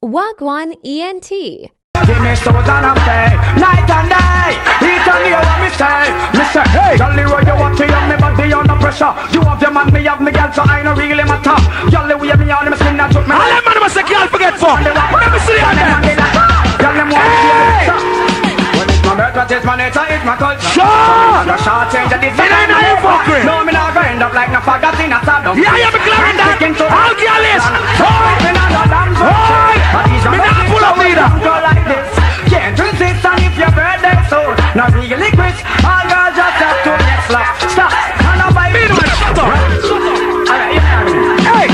Wagwan ENT. Give me Susan and pay, night and day. Eat and hear what me say. Me say, hey, Jolly Roy, you want to have me body under pressure. You have your man, me have me girl, so I no really matter. Jolly way me on, me sing that took me. All them man must say, girl, forget for. Let me see you there. Jolly them want to hear me. When it's my birth, it's my nature, it's my culture. Sure. The short change of this. Me nah know you fuckery. No, me not gonna end up like no faggot in a saddle. Yeah, you be Clarendon. All girl is. Me not pull up leader. Like this. Can't resist and if your birthday so not really quit. All girls just have to get slapped. Stop. And I'm by hey.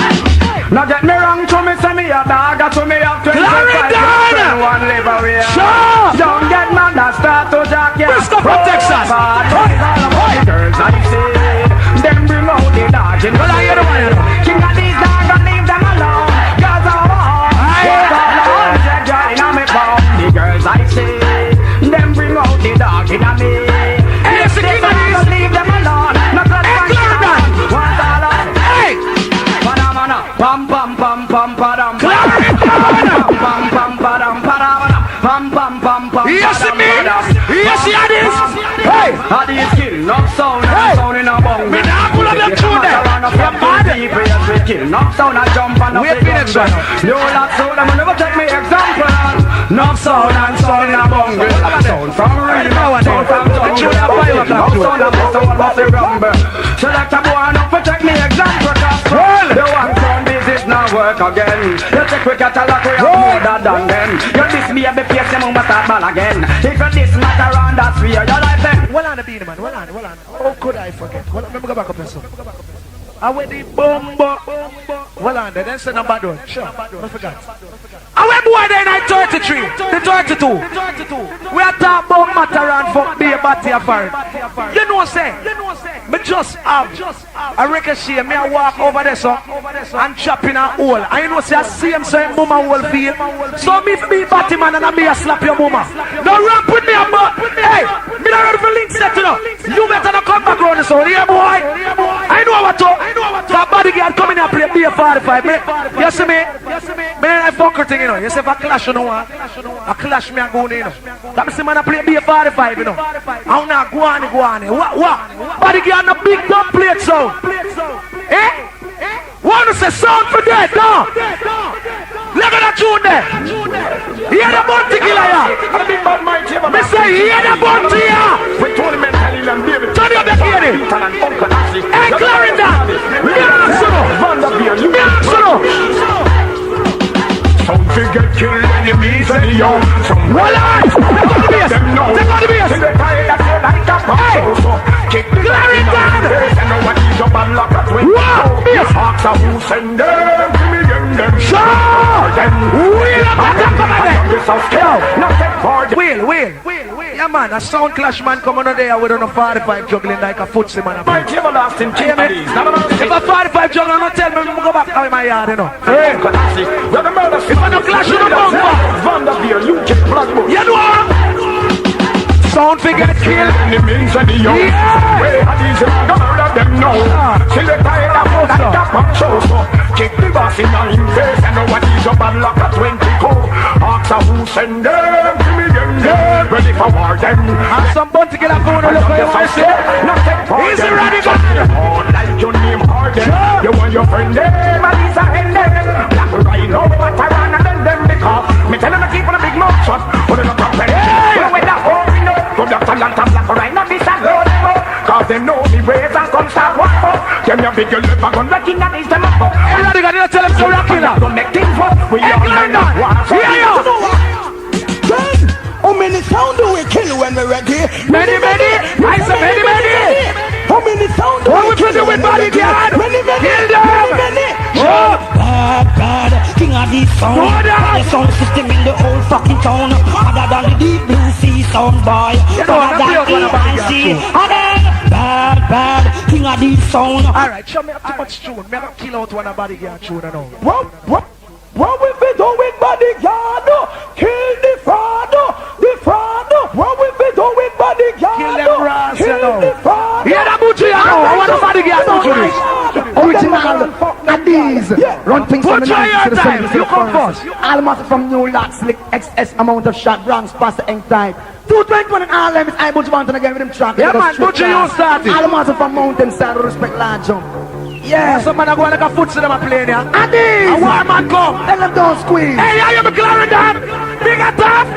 Now get me wrong to me, say me a dog. To me have 25 and one live away. Sure. Don't get mad and start to jack ya. Let's go from Texas. Girls I see them bring out the dog. Well I hear the one. King of these dogs and leave them alone. Girls are all the girls I see, them bring out the dog in a me. Hey, the king of these, leave them alone. Not that hey, Panamana, pam pam pam pam padam, pam pam pam padam padam, pam pam pam pam. Yes, it means. Yes, Addies. Hey, Addies kill, knock sound, sound in a bong. Me nah pull up them tune there. Kill, knock sound, I jump and wait for next one. You lot sound, I'm never take me example. Knock sound and sound in a bungle. Sound from real, sound from jungle. Knock sound and sound about the rumble. So that a boy not to take me example. Cause the one sound business now work again. You take we catalog, we have more than them. You diss me and be face, you must start ball again. If you diss Matterhorn, that's where your life then. Well on the beat, man, well on. How could I forget? Well, let me go back up and so. I went the bomba. Well on, then say number one. Sure, I forgot. I went boy then at 33, the 32. We are talking about Matterhorn for be a batty affair. You know what I'm saying? Me just have a ricochet, me I walk over there so and chop in a hole. And you know say I see him so him mama will feel. So me be batty man and I be a slap your mama. Don't ramp with me about. Hey, me not ready for link set up. You better not come back around this one, yeah boy. I know what to. That body girl coming and play B45. You see me? Me I fucker thing, you know. You say if I clash, you know what? I clash me and go, you know. That means man I play B45, you know. I'm not go on. What? Body girl no big dumb plate sound. Eh? Want to say sound for that? No. Look at that tune there. Hear the bounty killer here. Me say hear the bounty here. Turn your back here. Hey, Clarendon. Some figure kill enemies and yo. Some them know. Kick the Clarendon. And nobody's up and lock at when yes, hawks are who send them. Give me them. Sure. Will. Yeah man, a sound clash man coming on there with a 45 juggling like a footsie man. If a 45 juggling, don't tell me to go back out in my yard, you know. If I don't clash with a bumper, you know what? Sound figure kill enemies and the young. Where Addies and murder them now. Till the tide of us like a pop show. Kick the boss in your face and nobody's up and lock a 20 co. Ask a who send them. Give me them. Ready for war them. And some bunty killer going to look for you and say easy radical. Like your name harden. You want your friend them. Addies and them. Black rhino. Matterhorn and them because me tell them to keep on a big mouth shut. Put it up on the from the talent and black right now this and load them up. Cause they know me ways and come start walk up. Them your big lip and gun wrecking and is them up. Hey, you gotta tell them to rock it up. Don't make things work. We all men up. How many sound do we kill when we're ready? Many. I say many. How many sound do we kill with bodyguard? Many. Kill them. Bad. King of these sound. The sound system in the whole fucking town. Other than the deep blue sea sound boy. Other than the IC. Bad. King of these sound. Alright, show me up too much tune. Me not kill out one of bodyguard tune and all. What we be doing bodyguard? Kill the fraud. What we be doing bodyguard? Kill them brass, you know. Hear that butcher, you know. I want the bodyguard to do this. Original Addies. Run things from the 90s to the 70s to the 40s. All muscle from New Lock, slick, XS amount of shot, Bronx, past the end time. 221 and all them is I Butch Mountain again with them track. Yeah, man, Butch, you started. All muscle from Mountain Side, respect large jump. Yeah. Some man are going like a foot to them a plane, yeah. Addies! A war man come. Tell them don't squeeze. Hey, I am a Clarendon. Big and tough.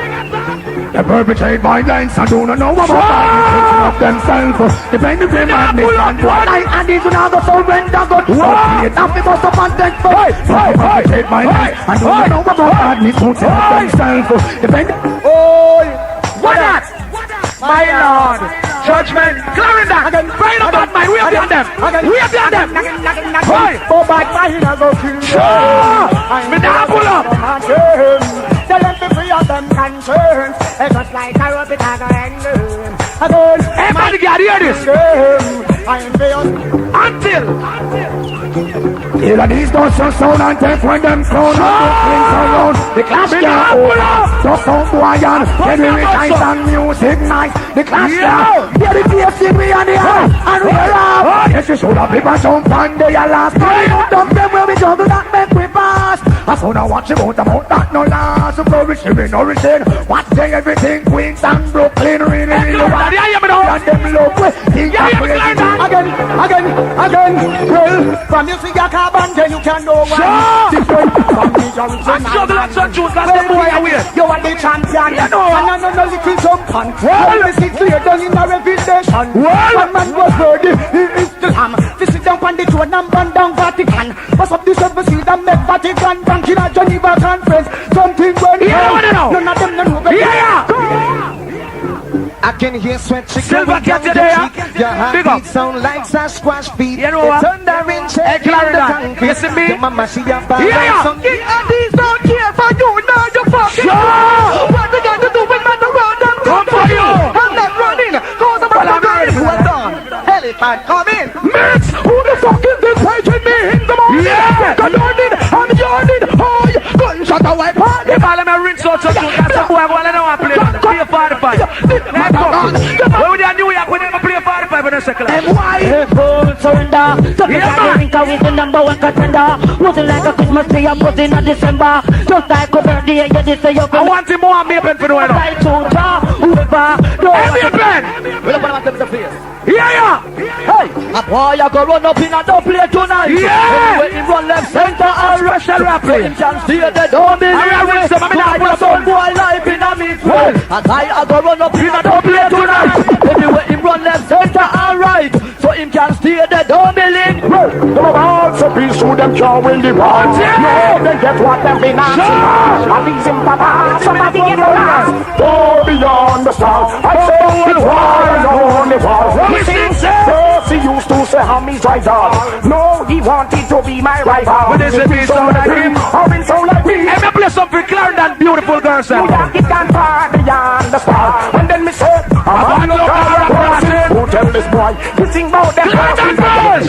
They perpetrate violence and do not know about of themselves. Depend on them and this and one eye and these will not go surrender. Go to it. Now we must have take for. They perpetrate violence and do not know about this of themselves. Depend. Oh, what that? My Lord. Judgment. Clarendon. Right about mine. We have done them. We have done them. Hey. Go back my head and go kill. Me now pull up. Tell them to free of them concerns. It's just like a rope it has a ending. Again, Hey, man, you gotta hear this. I am beyond. Until. Here are these don't sound and take when them crown around. The clash can't hold up. So sound boy and then we nice and music nice. The clash can't. Here the PFC we on the air and we are up. Yes, you should have been a jump and they are last. Dump them where we jump to that make we pass. I saw now watch about that no last. So flourishing, nourishing. Watch say everything Queens and Brooklyn really and them love we think again. Well, from you see your carbon, then you can know what different from me. I'm struggling and some juice. That's the boy I wear. You are the champion, you know. And no little jump on. Well, this is clear down in a revelation. One man was worthy, he is the lamb. This is down on the throne and burn down Vatican. What's up this ever see them make Vatican bank in a Geneva conference? Something went wrong. None of them know over I can hear sweat chicken. Silver cat today, your heartbeat sound like Sasquatch feet. You know what? Thunder in Hey, Clarendon, you see me? Mama, she a bad song. Addies don't care for you, now you fucking what we got to do with Matterhorn? Come for you. I'm not running, cause I'm running. Well done. Elephant, come in. Mix, who the fuck is this fighting me in the morning? Yeah. I'm yawning. Oh, gunshot away. If I let me rinse out some juice, that's the boy I want to know I play. Play 45. When we are New York, we never play 45 in a second. Hey, full surrender. So we got the rinker with the number one contender. Wasn't like a Christmas tree, I'm putting in December. Just like a birthday, and you just say you're I want him more Mapen for the winner. right to draw, whoever. Hey, Mapen! Yeah. Hey, a boy I go run up in a double play tonight. Yeah. When he run left center and rush the rap play. Him can see the don't be rinse them, I'm tonight. not A son boy life in a mid way. As I go run up in a double play tonight. Anyway, him run left center and right, so him can steer the don't be link. Them about to be so them can't win the war. No, they get what them been asking. And these impatants, somebody get the last. Go beyond the stars. I say it's war and only war. First he used to say how me's right on. No, he wanted to be my rival. But this is me sound like him. How in sound like me. Let me play something Clarendon, beautiful girl, sir. You can't get that far beyond the star. And then me say, I'm on the car. Who tell this boy, you think about them. Clarendon girls!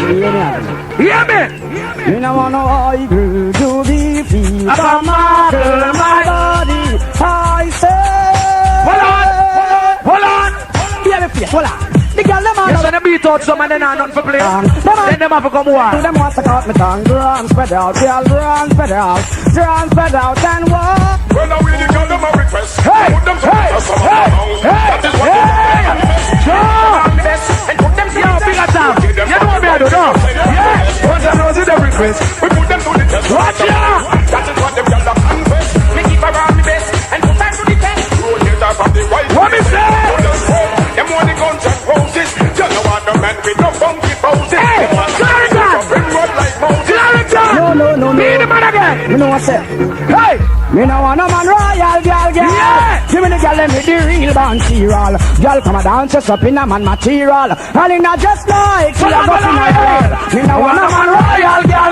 Hear me? You know what I do to be free. About my girl, my body, I say. Hold on. Hear me, please, hold on. The girl them You send the beat out some and then I not for play. Then them have to come war. them want to cut me tongue, run, spread out, girl, run, spread out, and walk. Well, now we the girl them a request. Hey, Put them to the some that is what Hey! and put them to Yo, big up time. You know what me I do, no? Yeah! Once I know the request. we put them to the test. Watch out! That is what them girl them confess. Me keep around the best and put them to the test. Rotate her from the right. What me say? Them want the guns and roses. You know what the man with no funky poses. Hey, Them want the Clarendon! to bring road like Moses. Clarendon! No. Be the man again! You know what I say? Hey! Me no want no man royal girl. Yeah. Give me the girl let me the real band serial. Girl come a dance just up in a man material. And it not just like she a go in a girl. Me no want no man royal girl.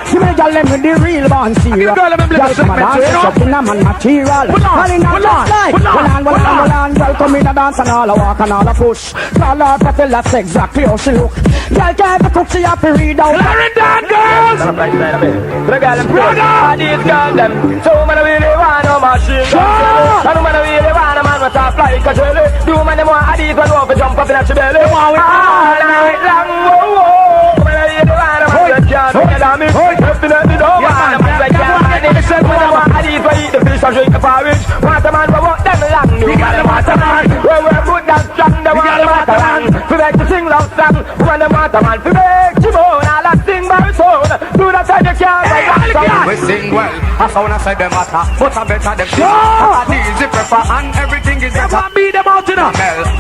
Give me the girl let me the real band serial. girl, let me play Girl the come a segment, dance you know? just up in a man material. And it not just like hold on. Girl come in a dance and all a walk and all a push. Call her pretty, that's exactly how she look. Girl can't be cook, she have to read out. Clarendon girls! Brother! These girls them, so man really want no machine. And man really want a man with a fly like a jelly. Do man them want Addies when over jump up in a belly. All night long, whoa. Man really want a man that can't get on me. Definitely don't want a man like that. so drink the porridge. Waterman, we want them long. You got the waterman. When we're good and strong, they want the waterman. We make you sing love song. We want the waterman. We make you moan, all I sing baritone. Do that and you can't. We sing well, I sound I say them matter, but I better them sing. Addies the prefer and everything is better. Beat them out in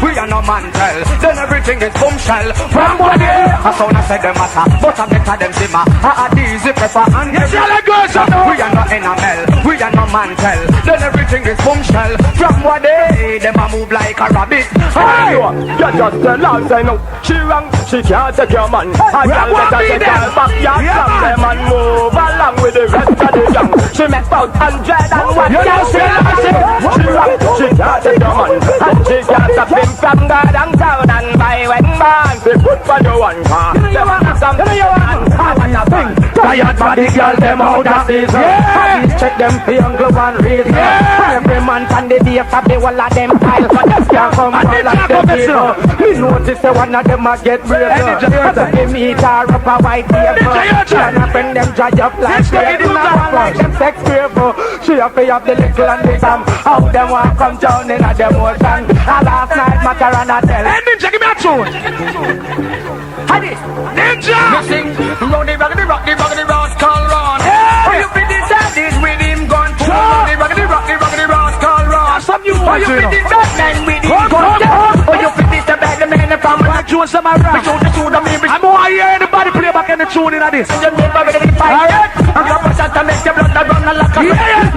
We are no man tell, then everything is bombshell. From one day, I sound I say them matter, but I better them simmer. Addies the prefer and we are no enamel, we are no man tell, then everything is bombshell. From one day, them a move like a rabbit. Hey, you just tell us I know she wrong, she can't take your man. I can't better take her back, you slam them and move along with the rest of the young. She make about 101 years. She wrong, she can't take your man, and she can't stop him from God and town and by when man. They put for the one car. They want to come to your one. I want to sing. Tired for the girl, them out of season. Please check them for uncle one reason. Every man can the day for the whole of them piles. But just can't come from like them people. Me notice the one of them a get brazen. So they meet her up a white paper. And I bring them dry up like paper. Now like them sex paper. She have to have the little and the Sam. How them want come down in a them ocean. And last night Matterhorn a tell. Hey Ninja, give me a tune. Addies, Ninja. We sing, round the rock, the rascal run. Hey. You fit the Addies with him gun. Round the rock, the rascal run. Some new Oh, ones, you you fit know. the Batman with him gun. Oh, you fit the bad man from I choose some around. I'm more hear anybody play back in the tune in this. I'm gonna shut to make the blood run like a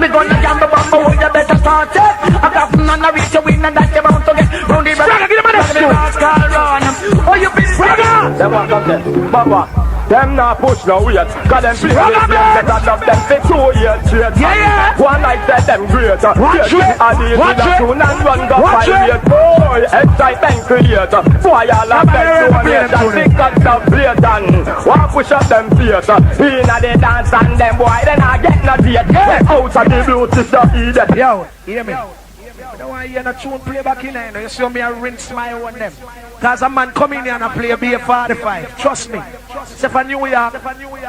me gonna gamble bumble, you better start it. I got none of reach to win and that you're bound to get. Round the Brother, give them a rascal run. Oh, you feel Brother. Them walk up there, Baba. Them not push no weight, cause them play this game better love them for 2 years straight. Yeah. One night said them great. Watch it. Addies Watch with a it. tune and run the Watch it. 5 years. Boy, excitement create. Boy, all of them donation, think of the blatant. One push up them face. Inna the dance and them boy, they not get no date. Out of the blue sister idiot. Yo, hear me. I don't want to hear no tune play back in there. You see me, I rinse my own them. Cause a man come in here and I play B45. Trust me. Say for New York,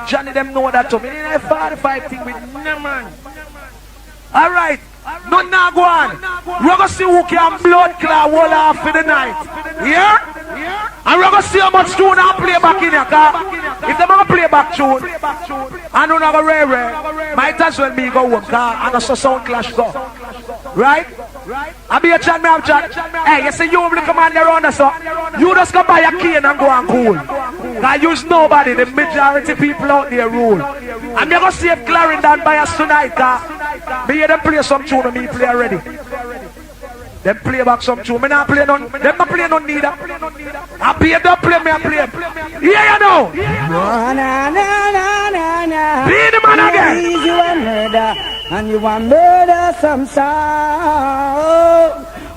Johnny them know that too. Me in a 45 thing with no man. Alright. Not now go on. We're gonna see who can blood clot wall off for the night. Yeah? And we're gonna see how much tune I play back in here. Cause if they're gonna play back tune, I don't have a rare. Might as well me go home. Cause I know so sound clash go. Right? I be a chat, me have chat. Hey, you see you will come on around us, so you just go buy a cane and go and cool. I use nobody, the majority people out there rule. I'm gonna see if Clarendon by us tonight, me hear them play some tune and me play already. Them play back some tune, me not play none, them not play none neither. I play them play, me I play. Yeah, you know. Be the man again. You a murder, and you a murder some sound.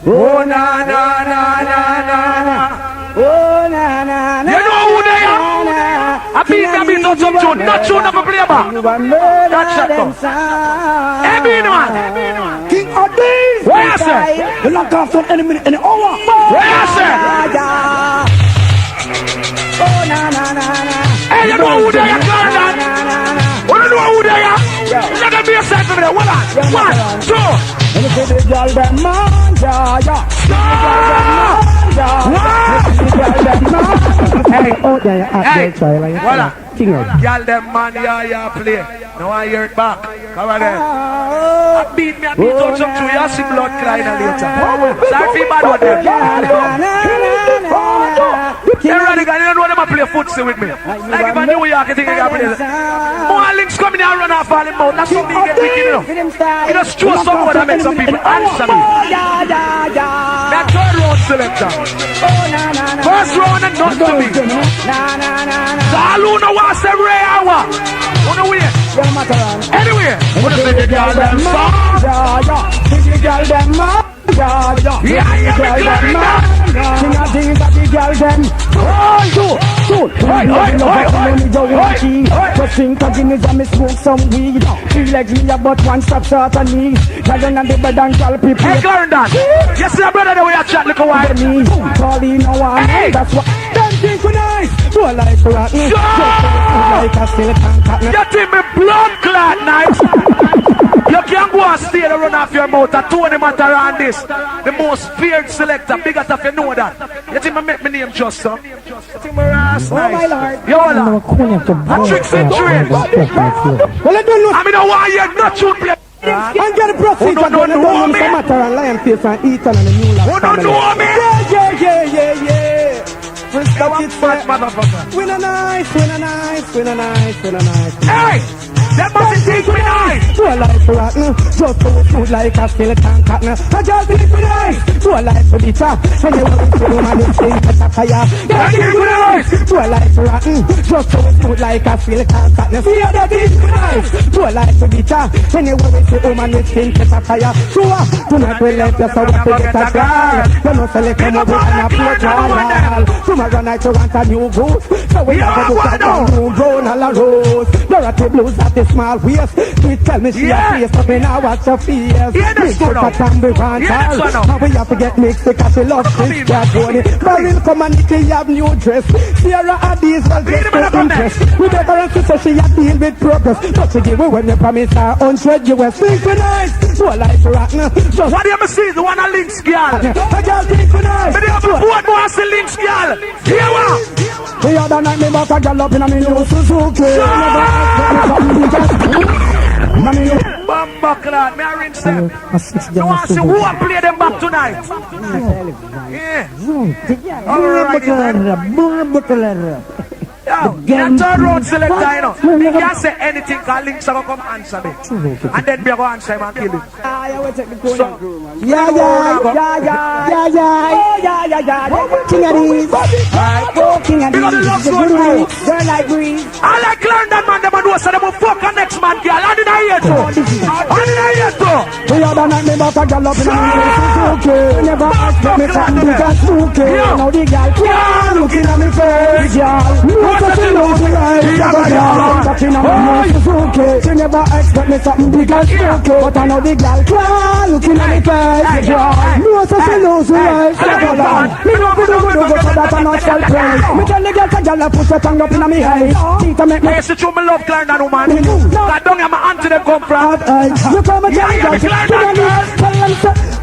Oh na na na na na. Oh na na na. You know who they are? I beat out some tune, not tune of a play back. You a murder That's them sound. Hey, be the man. King Addies. Where you say? The lock off from any minute, any hour. Where you say? Oh na na na na. Hey, you know who they are, Clarendon? You know who they are? Let them be a side for me there. Hold on. 1, 2. And you see the girl them man, yeah. Hey, oh yeah, Hey, voila. Girl, them man, yeah, play. Now I hear it back. Come again. I beat me out some true. You see blood crying later. Sorry, feel bad with them. They're running, and you don't know them to play footsie with me. Like if I New York, I think I can play that. More links coming and run off all them out. That's something you get wicked, you know. You just choose someone that makes some people answer me. That third round selector. First round and not to me. So all who know what's the rare hour. Who know where? Anyway. What is the girl them song? The girl them man. Hey, Clarendon. You see a brother the way I chat, look a while. Hey! That's what them think we nice. Do I like to rock me? Like a silicon cat. You think me blood clot nice? You can't go and stay to run off your mouth. I told him Matterhorn this. The most feared selector. Big as if you know that. You think I make my name just, sir? You think my ass nice? my lord. Yo, a tricks and trades. Well, I don't know. I mean, I want you not to play. I'm gonna proceed. Who don't know me? Matterhorn, Lion Face, and Ethan, and the new Who don't know me? Yeah. Motherfucker. Win a nice. Hey! That must think me nice! To a life rotten, just so smooth like a skeleton cotton. I just think me nice! To a life for the top, and you want to do my thing to the fire. To a life rotten, just so smooth like a skeleton cotton. See how that is nice! To a life for the top, and you want to do my thing to the fire. So tonight we let you so we get a girl. You know select them over and a play all. Tomorrow night you want a new goose, so we have to look at a new brown all a rose. Dorothy blues at the small waist. She tell me she a face, but me now watch her face. Mix it a tambour and tall. Now we have to get mixed because she loves this cat money. Marine community have new dress. Sierra Addies well dressed to impress. We better and sister she a deal with progress. But she give away when you promise her 100 US. Synchronize, so life rotten. What do you see? The one a links girl. I just synchronize. But they have a board more as a links girl. Here what? The other night me bought a girl up in a me new Suzuki. Bamba clad, me a rinse them. You want to see who I play them back tonight? Yeah. Alright, yo, you third round selector, you know. You can't say anything because links are going to come answer me. And then we are going to answer him and kill him. Yeah. King Addies. King Addies. Girl like breeze. I like Clarendon, man. Them know so they will fuck a next man, girl. I didn't hear too. The other night me bought a girl up in a Suzuki. Never asked me something because Suzuki. Now the girl can't looking at me face, y'all. What you know to right? Touching on my Suzuki. She never expect me something because Suzuki. But I know the girl can't looking at me face, y'all. No, so she knows to right. Me know go so that I not shall pray. Me tell the girl to girl push her tongue up in me head. Think to make me. Yes, it's true. Me love Clarendon, woman. God don't have my auntie them come from. You come and tell me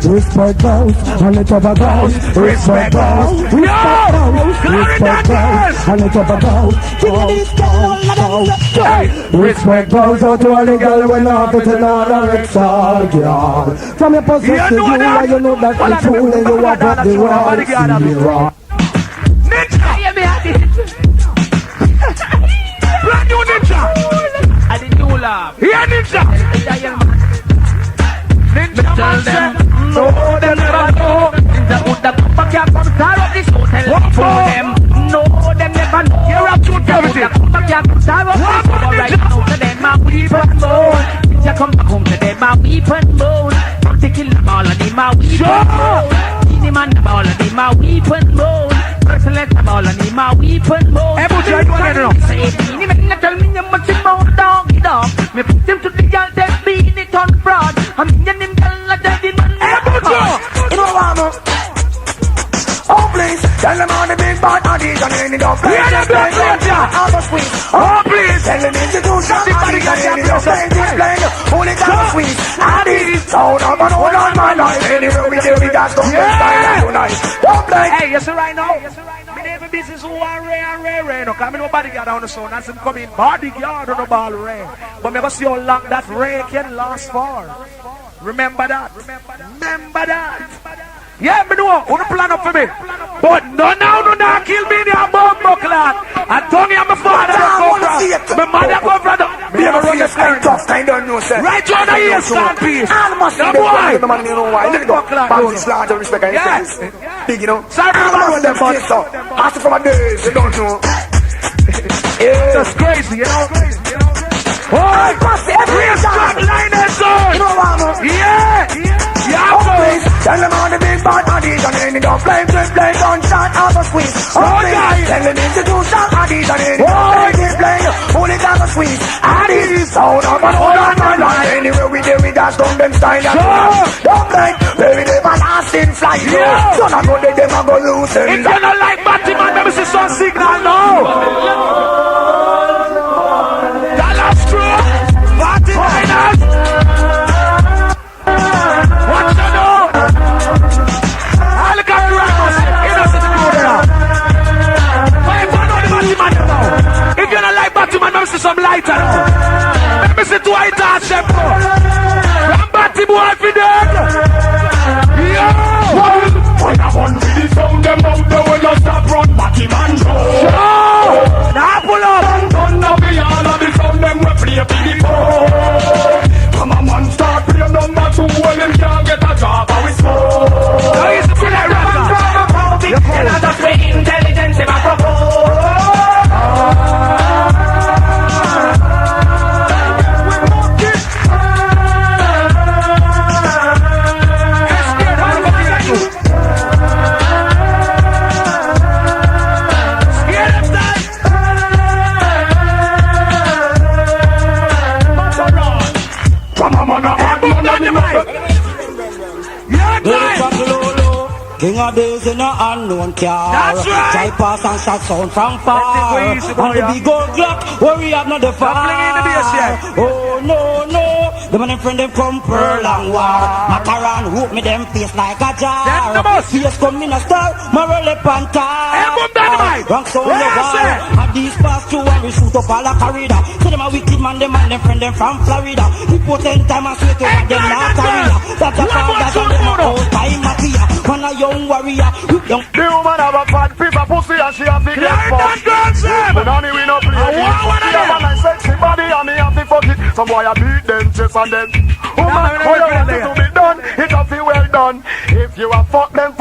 respect goes, and it's over goes. Respect goes, respect goes, and it's over goes. Respect goes out to all the girl when not to another exalt. From your position, you know that the fool and you walk up the road. Brand new ninja. I didn't do laugh. Yeah, ninja. Ninja man say, no, them never know. Ninja would have come back here from Star of this hotel. What for? Them. No, them never know. You're up to everything. Come back here from Star of this hotel. Right now to them my weapon bone. Ninja come back home to them my weapon bone. They kill them all of them my weapon bone. Any man them all of them my weapon bone. Select them all of them my weapon bone. Every try to get it up. Say me, me tell me you much about dog. Me put him to the girl that be in it on fraud. I'm in him girl like that in man. You know what, man? Oh, please, tell them on the big bad Addies and any dog play. I'm a sweet. Oh, please. Tell them introduce Addies and any dog play. Only time sweet. Addies. Sound up and hold on my life. Anywhere we do, we got some good style tonight. Don't play. Hey, yes, right now. Me never business who are rare. No, come in nobody got on the sound. And some come in bodyguard on the ball rare. But me go see how long that rare can last for. Remember that. Remember that. Yeah, me know. Who plan up for me? But no now, no now, kill me in your bum buckler. I told you my father come from. My mother come from. Me ever run the sky. Tough kind of no sense. Right on the ear, stand piece. All must be the man, you know why. Let it go. Bounce, large, respect and sense. Big, you know. Sorry for all them but ask for my days, you don't know. It's just crazy, you know. I must be every Strong line and zone. You know what, man? Yeah. Yeah, please. Tell them on the big bad Addies and any dog play, gunshot, have a squeeze. Please. Tell them introduce Addies and any dog play, only have a squeeze. Addies, sound up and hold on my line. Anywhere we do, we dash down them style. Don't play, baby, they everlasting flight. So not go let them go loose. If you don't like Batman, let me see some signal now. Dallas True, 49ers. too well, them can't get a job. How we smoke? Now he's a pretty rapper. And I just way intelligence in my propose. King of days in a unknown car. That's right. Drive past and shot sound from far. Let's take it easy, And the big old Glock, where we have not the far. Playing the bass, yeah. Oh no, no. The man in front them come pearl and war. Matterhorn whoop me them face like a jar. That's the boss. Face come in a star, my roll up on top. Hey, boom, dynamite. Rank sound the Yes, war. sir. Addies pass through and we shoot up all the corridor. So them a wicked man, them and them friend them from Florida. We put 10 time and swear to God, them not career. That's a part that's on them old time mafia. Man a young warrior, young. The woman have a fat piece of pussy and she have to get fucked. But honey, we no play it. She have a nice sexy body and me have to fuck it. Some boy I beat them, chest and them. Woman, how you want it to be done? It have to be well done. If you a fuck them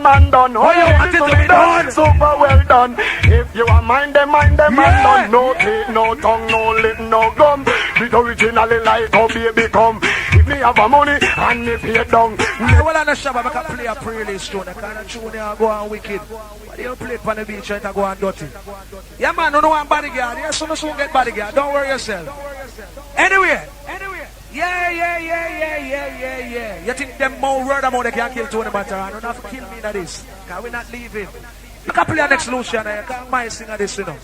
and done. How you want it to be done? Super well done. If you a mind them and done. No teeth, no tongue, no lip, no gum. Be originally like how baby come. If me have a money and me pay down. Well, on the shop, I can play a pre-release tune. I can't tune there, go on wicked. But you play it on the beach, and go on dirty. Yeah, man, no one bodyguard. Yeah, so no soon get bodyguard. Don't worry yourself. Anyway. Yeah. You think them more word amount they can kill Tony Matterhorn? Don't have to kill me in this. Because we're not leaving. I can play our next Lucian. I can't mind sing this, you know.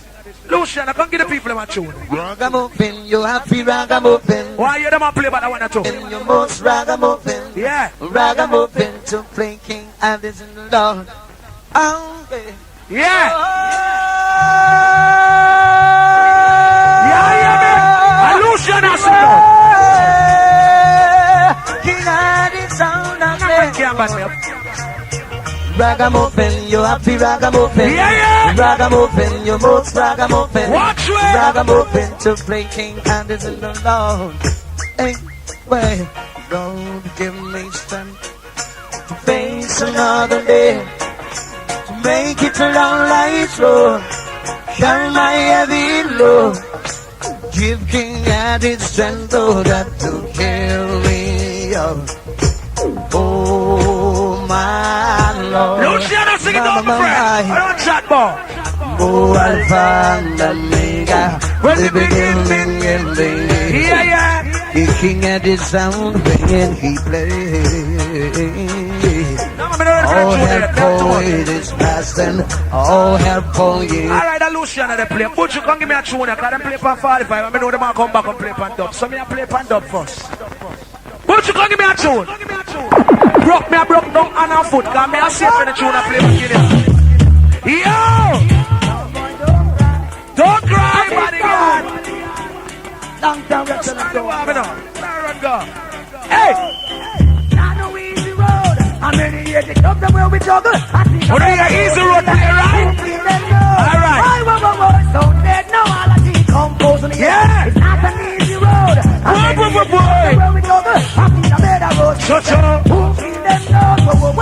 Lucian, I can't give the people a tune. Ragamuffin, you happy ragamuffin. Why you them a play but I want to? In your most ragamuffin. Yeah. Ragamuffin to play King Addies in the Lord. Oh, baby. Yeah. Yeah, man. Lucian has King Addies sound and Ragamuffin, you happy ragamuffin. Yeah. Ragamuffin, you most ragamuffin. Watch it. Ragamuffin to play King Addies in the Lord. Hey, wait, don't give me strength to face another day, to make it a long life's road. Carry my heavy load. Give King Addies strength, oh, that to carry up. Oh, my Lord. Luciano, sing it on the friend. I don't chat more. Oh, Alpha and Omega, the beginning and the end. Yeah. The King Addies sound when he plays. All help for it is past and all help for you. Alright, Luciano they play. But you can give me a tune, because them play pan 45. I know them all come back and play pan dub. So me I play pan dub first. But you can give me a tune. Broke down hand and foot, because me I see for the tune I play back in it. Yo! Don't cry, bodyguard! Long time Just stand the warm now. Go. Hey! Not no easy road. How many years it took them where we juggle? I think Oh, they are easy road play, right? Alright. So dead now all I see compose on the Yeah. It's not an easy road. How many Boy. years it took them where we juggle? I think a better road. Shut. Who feed them down? Whoa.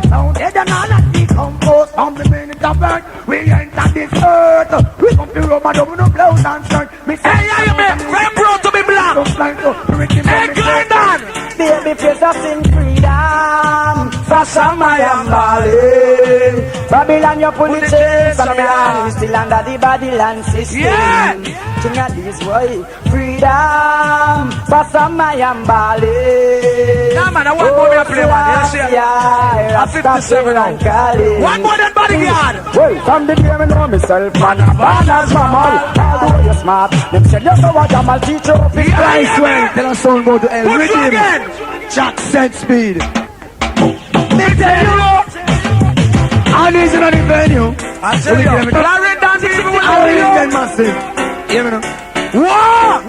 So dead and all I see compose. From the minute of birth, we enter this earth. We come to Rome and open up blouse and shirt. Hey, yeah, you man. Very proud to be black. Hey, CLARENDON. Baby face of sin freedom. Fashion my balling. Babylon you put the chains on me hand. We still under the Babylon system. Yeah. King of this way. Freedom. Fashion my balling. Yeah, man, I want more to play, man. You see, I'm 57 now. One more than bodyguard. Wait, from the day me know myself, man, I'm born as mammal. All the way you smart. Them said you know what I'm a teacher of it. Yeah. Tell us sound go to L. Put you again. Jack set speed. They tell you. And he's in the venue. I tell you. CLARENDON people will How tell is you. that massive? Hear me now. What?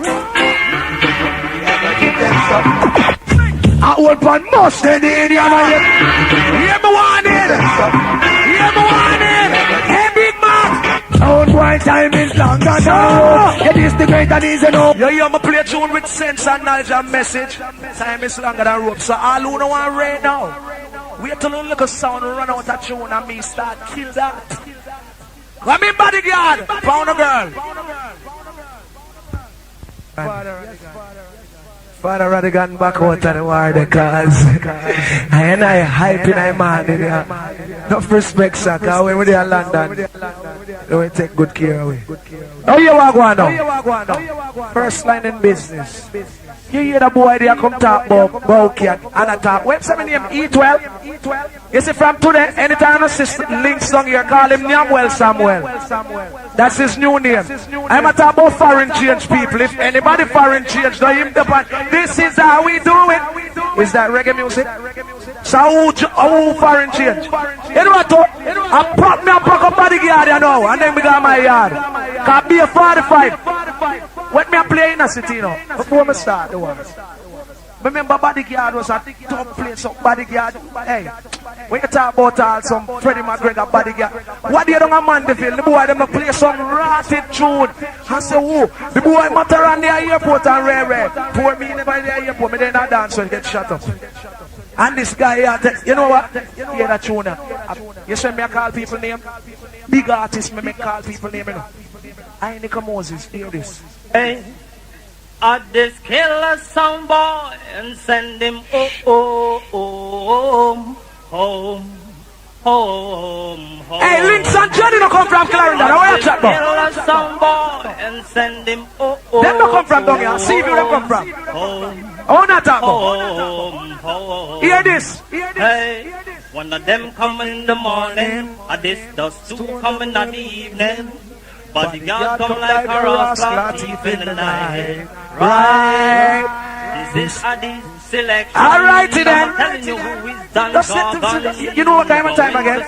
I hold on most in the Indian man. Hear me warning. Hey, big man. Don't why my time is longer now. It is the great and easy now. Yo, I'ma play a tune with sense and knowledge and message. Time is longer than rope. So all who know want rain now. Wait till a little sound run out of tune and me start kill that. Come in, bodyguard. Pound a girl. Father Radigan back out of the war because I hype in my man in there. No respect, sir, because when we're in London, they will take good care of it. How you walk on now? First line in business. You hear the boy there come talk about Bowcat and a talk. What's his name? E12? You see, from today, anytime I see links on here, call him Samuel Samuel. That's his new name. I'm a talk about foreign change people. If anybody foreign change, know him the part. This is how we do it. Is that reggae music? So who foreign change? You know what? I pop me a pack up bodyguard, you know, and then we got my yard. Can be a 45. What me a play in a city, you know, before me start the ones. Remember bodyguard was a top place, so bodyguard. Hey, when you talk about some Freddie McGregor bodyguard, what do you do on Mandeville? The boy them play some rotted tune. I say, who? The boy Matterhorn the airport and rare. Pour me in the airport, me then I dance and get shut up. And this guy here, you know what? Hear that tune. You see me I call people name? Big artists me call people name, you know. I Nika Moses, hear this. Hey, Addies kill a sound boy and send him home. Hey, Links and Johnny don't come from Clarendon. Where you chat about? Kill a sound boy and send him home. They don't come from down here. See if you don't come from. Oh, not talk about. Hear this. Hey, one of them come in the morning, Addies does two come in the evening. Bodyguard come like a rascal thief in the night. Right. This is Addies selection. Alright then. I'm telling you who is done. You know what time and time again?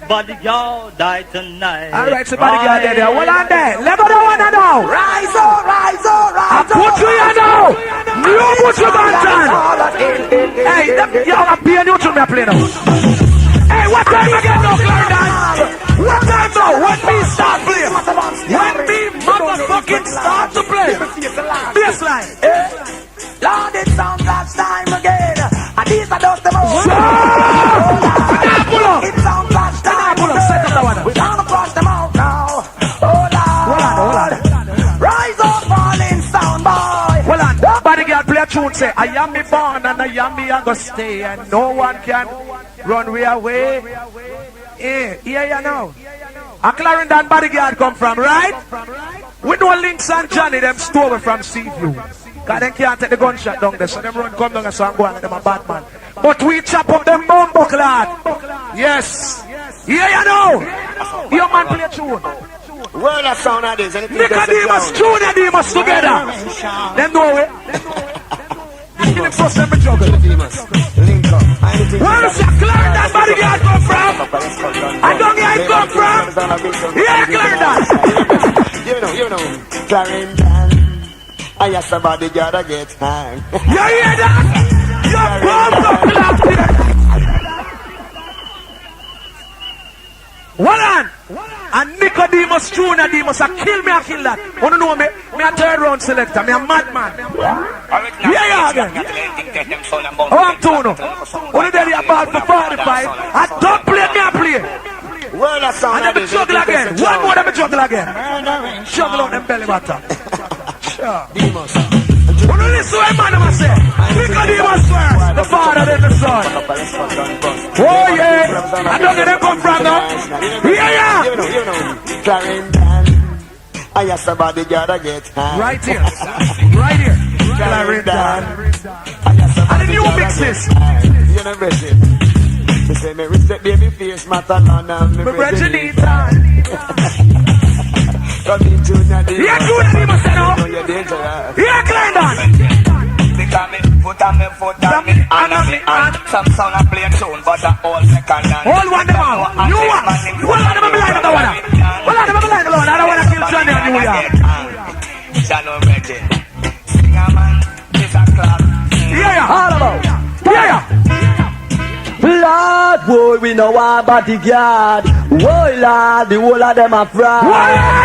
Bodyguard died tonight. Alright, so bodyguard there. Hold on there. Level the one now. Rise up, rise up, rise up. Put you here now. You put your bantan. Hey, you have a piano to me play now. Hey, what time again now, Clarendon? What time now? When me start playing? When me motherfucking start to play? Bassline. Lord, it sounds last time again. And these are just the most. Pull up. It sounds last time. Pull up. Set up the one. We're down across them out now. Oh, Lord. Hold on. Rise up, falling sound boy. Hold on. Bodyguard play a tune say, I am me born and I am me I go stay and no one can run we away. Yeah, you know. A Clarendon bodyguard come from, right? We know Links and Johnny, them stole from Seaview. Because they can't take the gunshot down there, so them run come down and so and go and them a bad man. But we chop up them bumbo clad. Yes. Yeah, you know. Your man play a tune. World of sound Addies. Nicodemus, Nicodemus together. Them know it. Give me first them juggle. Where's the Clarendon bodyguard come from? I don't know where come from. Yeah, Clarendon. You know, Clarendon. I asked the bodyguard to get hang. You hear that? You're bummed up here. Hold on. And Nicodemus, Nicodemus, I kill me, I kill that. You know me? Me a third round selector, me a madman. Yeah, again. Oh, I'm two now. Only there you ball for 45. I don't play, me I play. World of sound and then me juggle again. One more, then me juggle again. Juggle on them belly button. Sure. When you listen to a man, I say, Nicodemus first, the father then the son. Oh yeah, I don't know where they come from now. Yeah. You know, Clarendon. I asked the bodyguard to get hang. Right here. Clarendon. And the new mixes. You know, Bridget. Me say me respect baby face, Matterhorn and me Bridget. Come in Junior Day. Yeah, Junior Day, must know. You're dangerous. Yeah, Clarendon. Because me foot on me foot on me hand on me hand. Some sound a play tune, but a all second hand. All one them out. You what? One of them a blind the one. One of them a blind the one. I don't want to kill Johnny and New York. John already. Sing a man, it's a club. Yeah. All about. Yeah. Lord, Boy, we know our bodyguard. Boy, lad, the whole of them are fraud.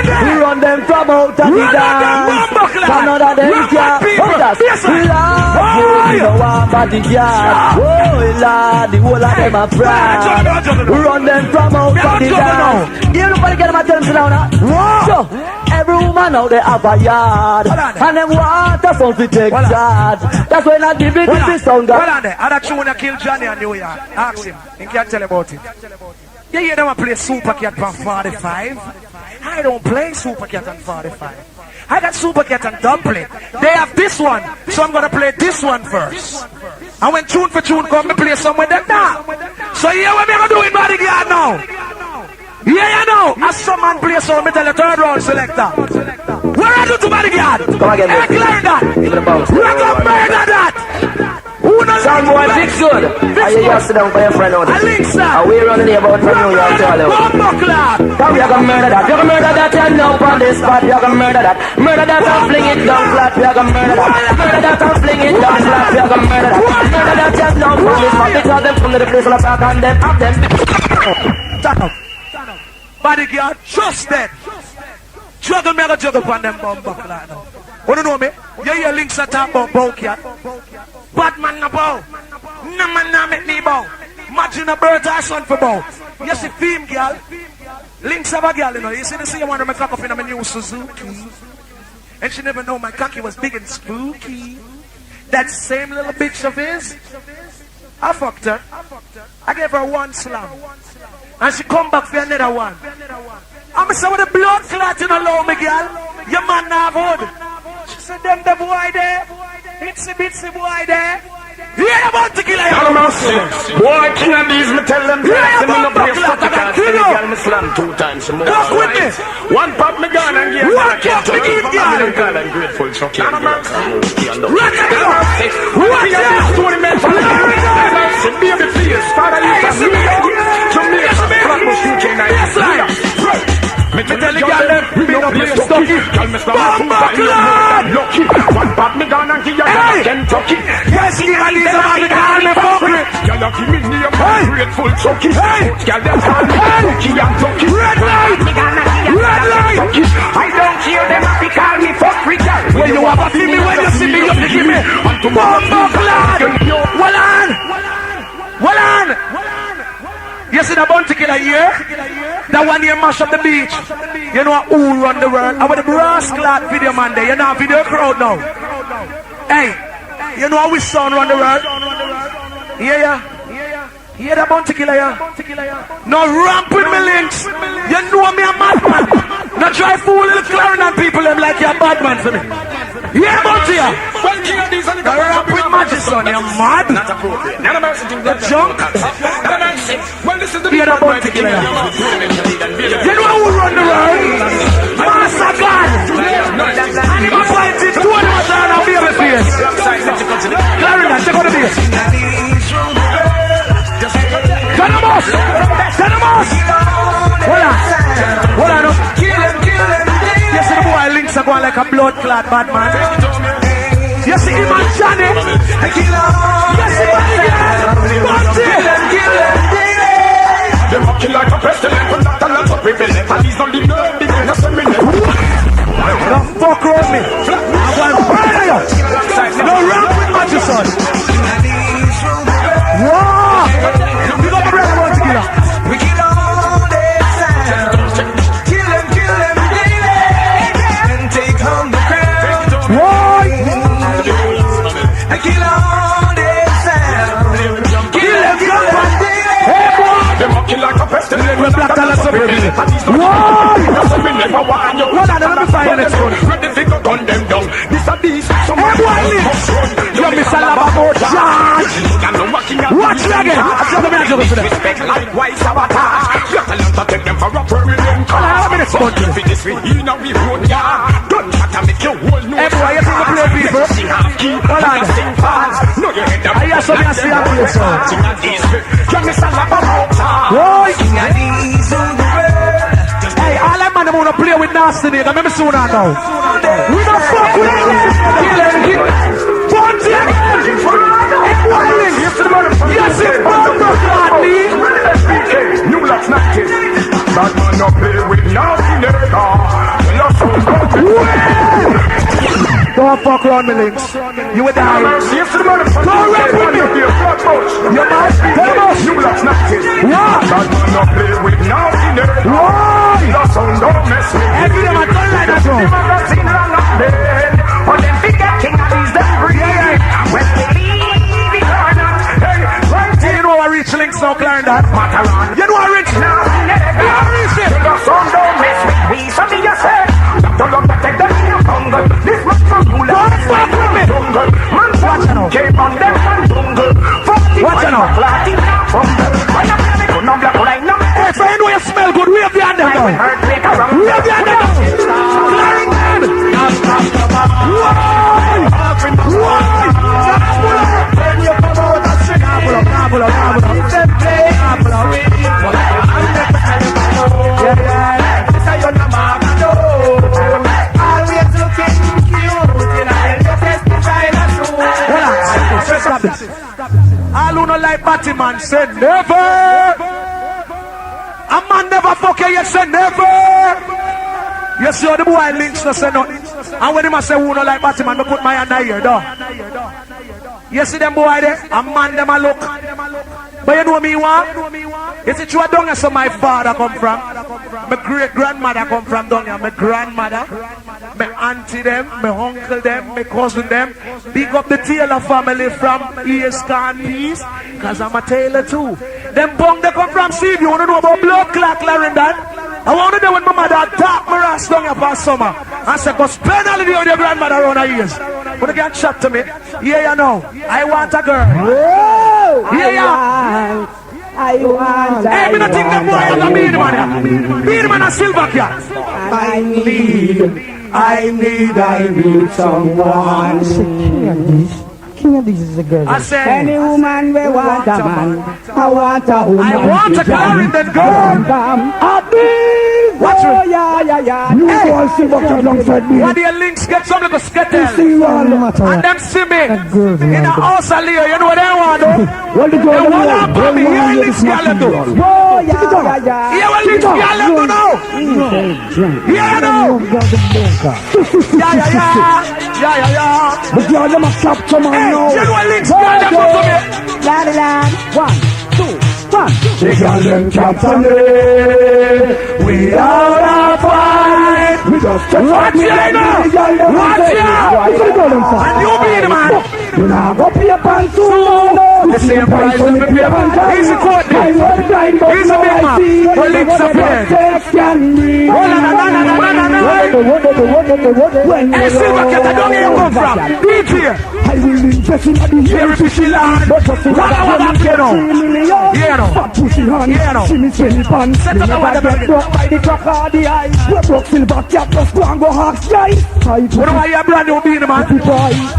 We run them from out of the dance. None of them can hold us. Lad, boy, we know our bodyguard. Boy, lad, the whole of them are fraud. We run them from out of the dance. Give nobody get them a tell them now. So, every woman out there have a yard. And them water phones we take charge. That's when I give it this sound. Hold on there. Other tune that killed Johnny and New York. Ask him. He can't tell about it. You hear them play Super Cat on 45? I don't play Super Cat on 45. I got Super Cat on double. They have this one. So I'm going to play this one first. And when tune for tune come, I play somewhere that now. So here what me going to do in Bodyguard now? Yeah, you know. As some man play so me tell the third round selector. Where are you to Bodyguard? Come again. Hey, CLARENDON. Give it a bounce. We're going to murder that. Some boy, big good. Are you just sit down for your friend out there? Are we running here about from New York to Hollywood? Come, you're gonna murder that. You're gonna murder that and now on this spot. You're gonna murder that. Murder that and fling it down flat. You're gonna murder that. Murder that and fling it down flat. You're gonna murder that. Murder that and now on this spot. Because them come to the place of the park and them have them. Stand up. Bodyguard, just dead. Juggle me, I juggle upon them bomb buckle like now. You don't know me? You hear links that talk about bow cat. Bad man no bow. No man no make me bow. Imagine a bird or son for bow. You see film girl. Links of a girl, you know. You see the same one of my cock up in my new Suzuki. And she never know my cocky was big and spooky. That same little bitch of his. I fucked her. I gave her one slam. And she come back for another one. I'm saying with the blood clot you know low me girl. Your man not have hood. She said them the boy there. Itsy bitsy boy there. Yeah, about to kill you. Boy, King Addies, me tell them that me no play fuck it and tell the girl me slam 2 times more. Walk with me. One pop me gun and give Walk up to give girl. I'm grateful for King Run it go. Watch out. story man for baby please, father you can Jamaica, Flatbush, UK, Nigeria. Me tell the girl them, we no play stocky. Girl me slam 2 times lucky. One pop me gun and give you Kentucky. Yes, King Addies, somebody call me fucker. Girl give me name, grateful Chucky. Girl them call me Chucky and Chucky. Red light. Red light. I don't care them if they call me fuckery. When you have a see me, when you see me, you give me. Bombo clad. Well on. You see the bounty killer here? That one here mash up the beach. You know who run the world? I want the brass clad video man there. You know video crowd now. Hey, you know how we sound run the world? Yeah. Hear the bounty killer here? No ramp with me links. You know me a madman. Now try fool the CLARENDON people them like you're a bad man for me. Yeah, bounty here. The ramp with magic son, you're mad. Not appropriate. None of us do The junk. Well, this is the Hear the bounty killer here. You know who run the world? Master God. And if I fight it, 2 of them are down on baby face. CLARENDON, check out the bass. Tenemos! Hold on. You see the boy links are going like a blood clot bad man. You see him and Johnny. You see them up kill like a pestilence, but not a lot of rebellion. And he's only nerdy, not a minute. Don't fuck around me. I'm going to murder you. No run with magic son. Wow! You got the red one together. We kill all day sound. Kill them daily. And take home the crown. Why? I kill all day sound. Kill them daily. Hey boy! Them up kill like a pestilence, We're black and that's a rebellion. Why? Hold on, let me find the next one. Ready to go gun them down. This a beast. Hey boy, you miss a lava boat charge. Watch me again. I'm going to for them. Respect likewise sabotage. Got a lot to take them for a permanent cause. How many spots? For this we in a we road yard. Don't try to make your whole new. Hey boy, you think you play people? Sing half key, Hold on. sing fast. No you head up. I hear something I see a play so. Sing a this. You miss a lava boat charge. Boy! King Addies on the world. Hey, all that man want to play with nasty nigga. Let me soon now. We don't fuck with them. Fonty again. Yes, it's Bombo Cladney. fuck around me, links. You would die. Go rap with me. You must. Tell us. You love nothing. What? That man not play with nothing. Why? That sound don't mess with me. Every day I turn like that, bro. But them forget King Addies them breathe. When they leave it or not. Hey, You know I reach links now, Clarendon. Matterhorn. You know I reach. Now, never. I reach it. Your sound don't mess with me. So me just say, don't look back at them in your bungle. This much from you Don't fuck with me. jungle. Man, Watch it now. came on them and jungle. Watch it now. Hey, so you know you smell good. Wave your hand down. Wave your hand down. Clarendon. Why? When you come out and sing, pull up. All who no like Batty man say never. A man never fuck you say never. You see how the boy links no say nothing. And when him say who no like Batty man, I put my hand in here, though. You see them boy there? A man them a look. But you know me what? You see true down here so my father come from. My great grandmother come from down here. My grandmother, my auntie them, my uncle them, my cousin them. Big up the Taylor family from East Peace. Cause I'm a Taylor too. Them bong they come from Steve. You wanna know about blood clot Clarendon? I wanna know when my mother attacked my ass down here for summer. I said go spend all the day with your grandmother around her ears. But they can't chat to me. Yeah, you know. I want a girl. Yeah. I want. Hey, me not think that boy has a beard man. Beard man a silver cat. I need someone. King Addies is a girl. I said, any woman we want a man. I want a woman. I want a Clarendon girl. Addies. Watch Oh it. yeah. You all see what you alongside me. What the links get some little skettle. See you all. And them see me in the house of Leo. You know what they want to do? What the girl They want to me. Here links girl do. Oh yeah. Here what links girl do now. Here you know. Yeah. But you all them a capture man Hey, now. you know what links girl them do to me? Land. 1, 2, 1. The girl them capture me. Without a fight. We just Watch it now. Watch it. And you be the man. You know go pay pants soon. The same price as the pay pants. He's a court there. He's a big man. Well, links up here. Hey, Silver Cat, I don't know where you come from. Beat here. I will invest in the Here is the land. What I you know? Yeah, no. Fat pussy hand. Yeah, no. See me spend pan. Set up the water Get broke by the crack of the eyes. We broke silver cap, just go and go half guys. What do I hear brand new being, man?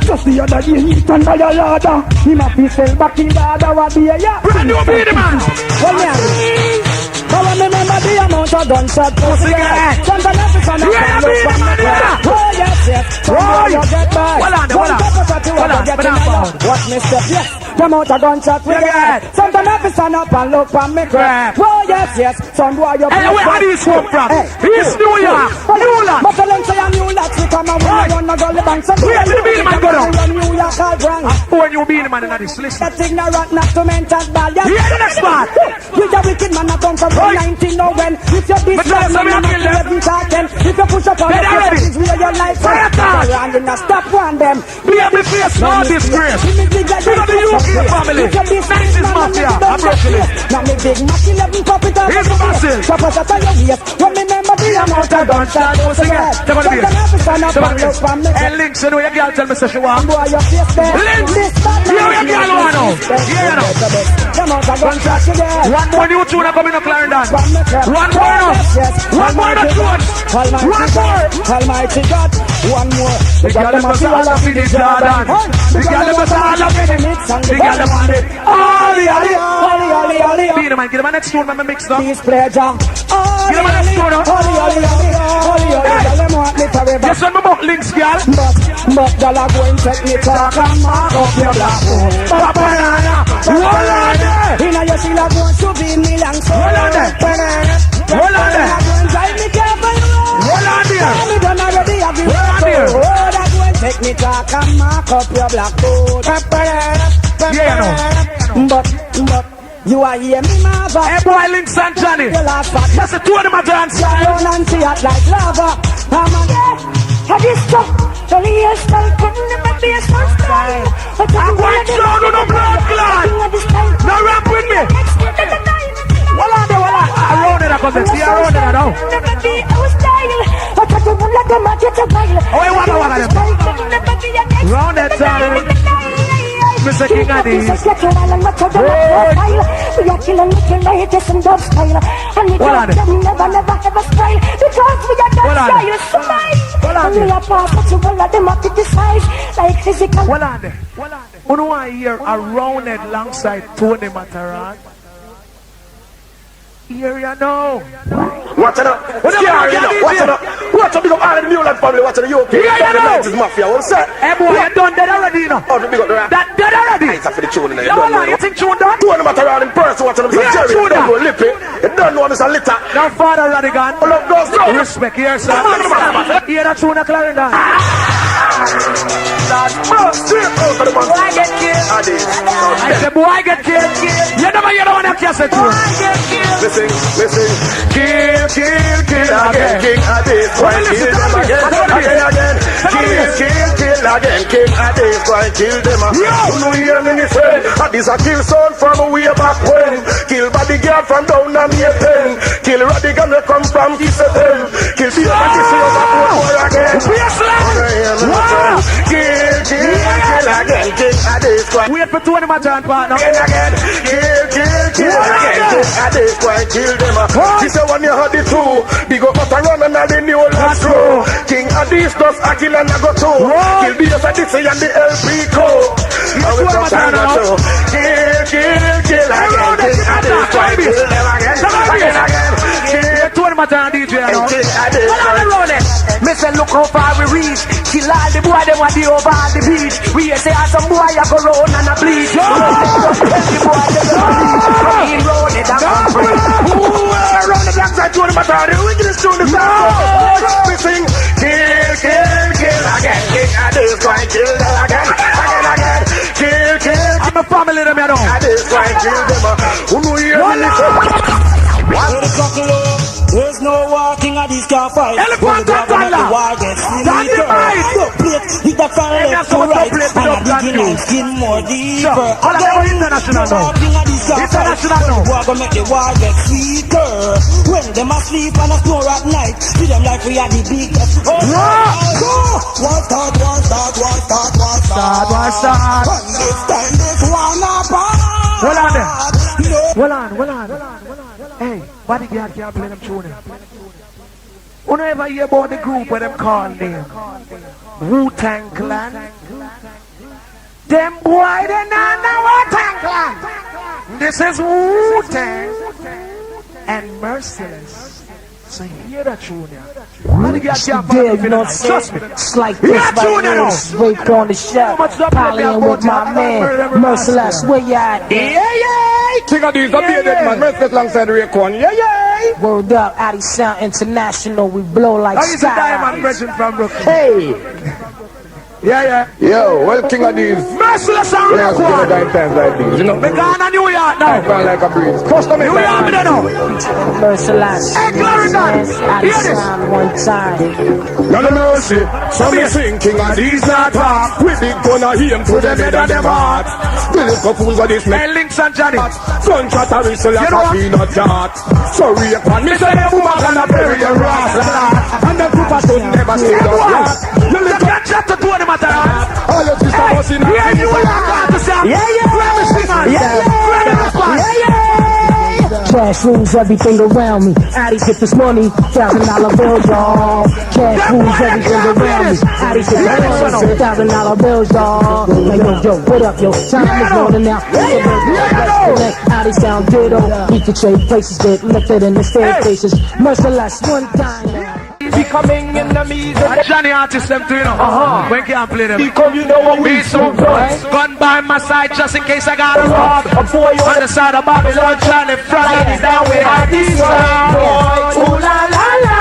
Just the other day, he stand by your ladder. He must be sell back in the other one day, yeah. Brand new being, man. Well, yeah. But I remember the amount of gunshot pussy get. Sometimes I feel so Yeah, be the man, yeah. Oh, yes. Somewhere you get back. Hold on. What me step, yes. The amount of gunshot we get. Sometimes I feel stand up and look for me crap. Oh, yes. Some boy you Hey, where Addies come from? East New York, Newland. But the length of your new locks, we come and run the gully bank. Where did the being, man, go down? New York all wrong. When you being, man, in Addies, listen. That ignorant, not to mental ball. Hear the next part. You a wicked man, I come from 19 no when. If you But tell us, I'm not kill them. if you push up on Get the ready. face, where your life Fire time. and you not stop one them. We have the face, no disgrace. We got the UK family. 90s mafia, I'm Brooklyn. Now me big Mac 11 pop it up. Here's the massive. Chop us at your waist. When me remember the amount of gunshot. Once again, step on the beat. Hey, Links, you know your girl tell me say she want. Boy, your face there. Links, you know your girl want now. Yeah, you know. The amount of gunshot you get. One more new tune coming up, Clarendon. One more now. One more not too much. One more. Almighty God. One more. The girl them must all up in the Jordan. The girl them must all up in it. The girl them want it. Ollie. Be the man, give them a next tune, man, mix up. Peace pleasure. Give them a next tune, huh? Yes, when my book links, girl. But dollar go and take me talk and mark up your black hole. Banana. Hold on there. Inna your silla go and shove in me long so. Hold on there. Hold on there. Go and drive me careful. Hold on there. Me done already have you. Hold on there. Oh, that go and take me talk can mark up your black coat. But you are here, me mother. Hey boy, Links and Johnny. That's the two of them a dance. Run and see it like lava. I'm a this stuff. The real style, couldn't never be a style. I'm going down on the blood clot. Now rap with me. Hold on, around it, because it's here around it now. Oh, you want to round that time. Mr. King Addies. Who do I hear around it alongside Tony Matterhorn? Here you know. Watch it up. Watch it up. Watch up. Big up all the Newland family. Watch it. You okay? Here you know. This is mafia. What's that? Hey boy, you done that already, you know. Oh, big up the rap. That done already. It's for the tune in there. You think tune done? Two of them around in person. Watching them. Yeah, Jerry. tune Don't go done. lippy. You don't know Mr. Litter. Now Father Radigan. Pull up those doors. Respect here, sir. Hear that tune of Clarendon. Boy get killed. I said boy get killed. You never hear the one that cassette tune. Listen. Kill again. King Addies. Kill them again. Kill again. King Addies. Kill them again. You know hear me say Addies a kill son from way back when. Kill bodyguard from down on the pen. Kill Radigan that come from East Pen. Kill the other kill again. Kill again. King Addies. Wait for Tony Matterhorn partner. Again. Kill again. King Addies. Kill them. She said when you heard the two, big up Matterhorn and all the new old true. King Addies does a kill and a go to. Kill the Addies and the LP co. I will come down to kill again. King Addies. Kill them again. Tony Matterhorn DJ now. King Addies. Me say look how far we reach. Kill all the boy them want the over all the beach. We say some boy a go round and a bleach. The boy them bleach. Round it and come free. Around the black side, Tony Matterhorn, the wickedest tune in the sound. We sing, kill again. King Addies, kill them again. Kill. I'm a family them, you know. Addies, kill them. Who know you There's no walking at this car fight. Elephant and Tala. Hit the car left to right. And a digging skin more deeper. All of them international now. International now. We're gonna make the war get sweeter. When them asleep and a snore at night, see them like we are the biggest. One start. And this time this one apart. Hold on. Hey, bodyguard can't play them tune. You never hear about the group where them call them Wu-Tang Clan? Them boy, they not know Wu-Tang Clan. This is Wu-Tang and Merciless. So hear that tune, yeah. Bodyguard can't play them tune. Trust me. It's like this right here, straight on the shelf. Piling with my man, Merciless. Where you at? King Addies, the bearded man, Merciless alongside Raycon. Word up, Addies Sound International. We blow like How is the diamond sky. version from Brooklyn? Hey. Yeah. Yo, well, King Addies. Merciless and Yeah, Raycon. times like these, you know. Me gone to New York now. Fly like a breeze. Custom New York, me there now. Merciless. Hey, Clarendon, hear Addies this. Sound one time. None of mercy. So me sing King Addies not talk. We big gonna aim to them head and them heart. We look up who's this make. Hey, Links and Johnny. Gunshot a whistle like a peanut jar. So Raycon, me say the woman gonna bury your ras. And the group of son never stay down. You can't chat to Tony Matterhorn. All your sister was in Yeah, you will have to say. Cash rules everything around me. Addies get this money, $1,000 bills, y'all. Cash rules everything around me. Addies get this money, $1,000 bills, y'all. Hey, yo, what up, yo? Time is rolling out. Addies sound ditto. We can trade places, get lifted in the staircases. Merciless one time. becoming enemies. Johnny artist them too, you know. When can't play them. Because you know what we Be so good. Gun by my side just in case I got a rob. On the side of Babylon, Johnny Friday down with Addies. Ooh la la la.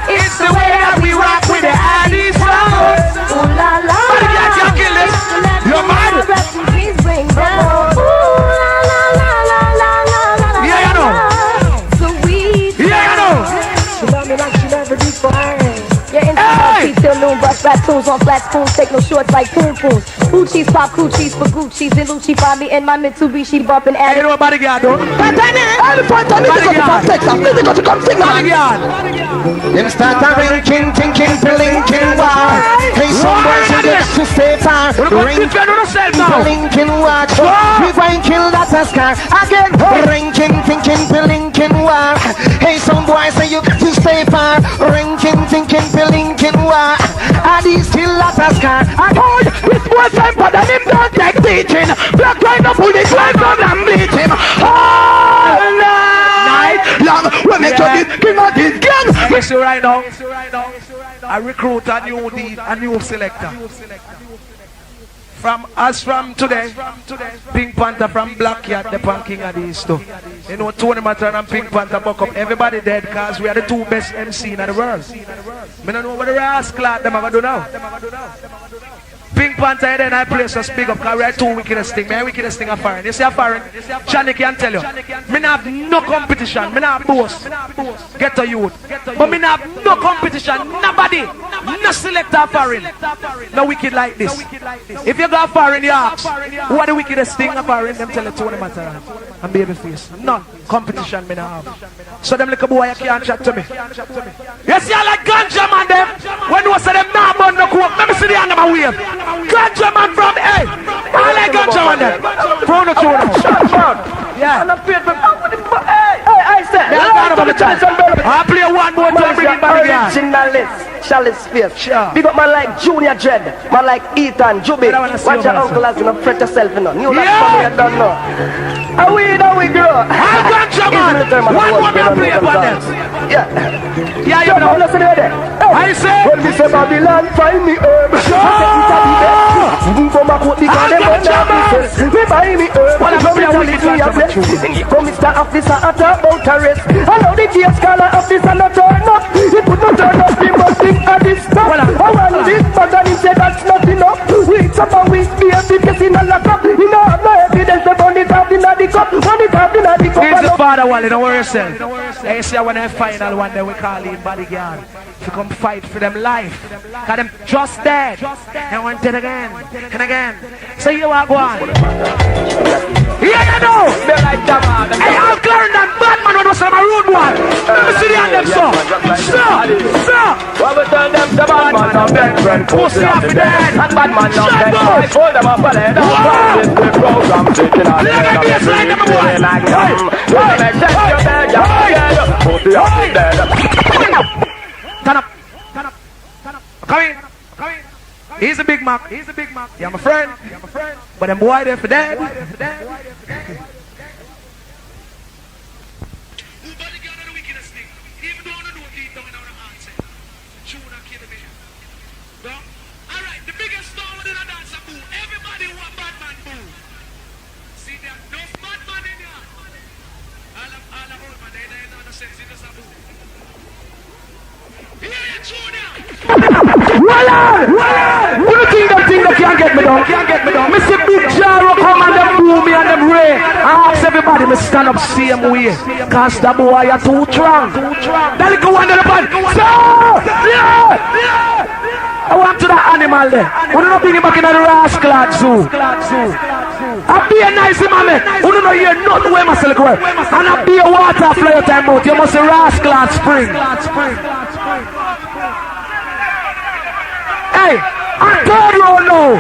It's the way that we rock with the Addies. Ooh la la la. Rap tunes on flat spoons, take no shorts like poon poons. Gucci's pop coochies for Gucci's and Lucci find me in my Mitsubishi bumping at You know what bodyguard do? Them start a ranking, thinking, blinking war. Hey, some boys who get to stay far. Blinking war. We going kill that a scar. Again, ranking, thinking, blinking war. Hey, some boys say you got to stay far. Ranking, thinking, blinking war. Addies kill that a scar. I told this boy time for them don't take teaching. Black line of police line from them bleach him. All night long. We make sure this king of this gang. Listen right now. I recruit a new selector. From today, Pink Panther from Black Yard, the Pan King Addies too. You know, Tony Matterhorn and Pink Panther buck up. Everybody dead because we are the two best MC in the world. I don't know what the rascal them are going to do now. Pink Panther and then I play so speak up because we are two wickedest thing. My wickedest thing are foreign. You see a foreign? Johnny can tell you. Me not have no competition. Me not boast. Get to youth. But me not have no competition. Nobody. No selector foreign. No wicked like this. If you go foreign, you ask, who are the wickedest thing of foreign? Them tell you Tony Matterhorn and Babyface. None. Competition me not have. So them little boy you can't chat to me. You see I like ganja man them. When you say them not burn no coke. Let me see the hand of my wave. Ganja man from A. I like ganja man them. From the tune. Yeah. And I'm paid for hey, I said. I'll play one more time. Bring it back again. Originalist. Chalice Space. Sure. Big up man like Junior Dread. Man like Ethan, Juby. Watch your uncle as you know, fret yourself, you know. New life family, you don't know. How we grow. I'm ganja man. One more man play upon them. Yeah. Yeah, you know. Listen to that. I say. When we say Babylon, find me herb. Come back with the gun, them on the me buy me herb. Come Mr. Officer, I talk about arrest. I know the case scholar officer not turn up. He put no turn up, he must think at this stuff. I want this, but then he said that's not enough. Weeks upon weeks, BFC kissing a lock up. You know, no evidence, they burn it out in the cup. Burn it out in the cup. This is Father Wally, don't worry yourself. Hey, see when I final one day we call him bodyguard to come fight for them life. Cause them just dead. And want it again and again. So you are going. Yeah, you know. Hey, I'm Clarendon, Batman when I was on my rude one. Let me see the hand them, sir. Sir. What we tell them, the bad man of them friend. Pussy off the dead. And bad man of them friend. Hold them up and head up. This the program taking on them. Let me be a slide number one. Like them. Let me check your bed. Pussy off the dead. Turn up. Come in. He's a big Mac. Yeah, my friend. But them boy there for dead. Alright, the biggest star within a dancer boo. Everybody want Batman boo. See there, no Batman in here. All the old man, they don't know sense, it's just a boo. Here you Junior. Who do you think that can't get me down? Mr. Big Jaro come and them boo me and them ray. I ask everybody to stand up same way. Cause the boy are too strong. That little one in the band. I want to that animal there. We don't bring him back in the rascal zoo. I be a nice man. We don't know you're not where my silk work. And I be a water fly out time out. You must a rascal spring. Hey, I'm third row now.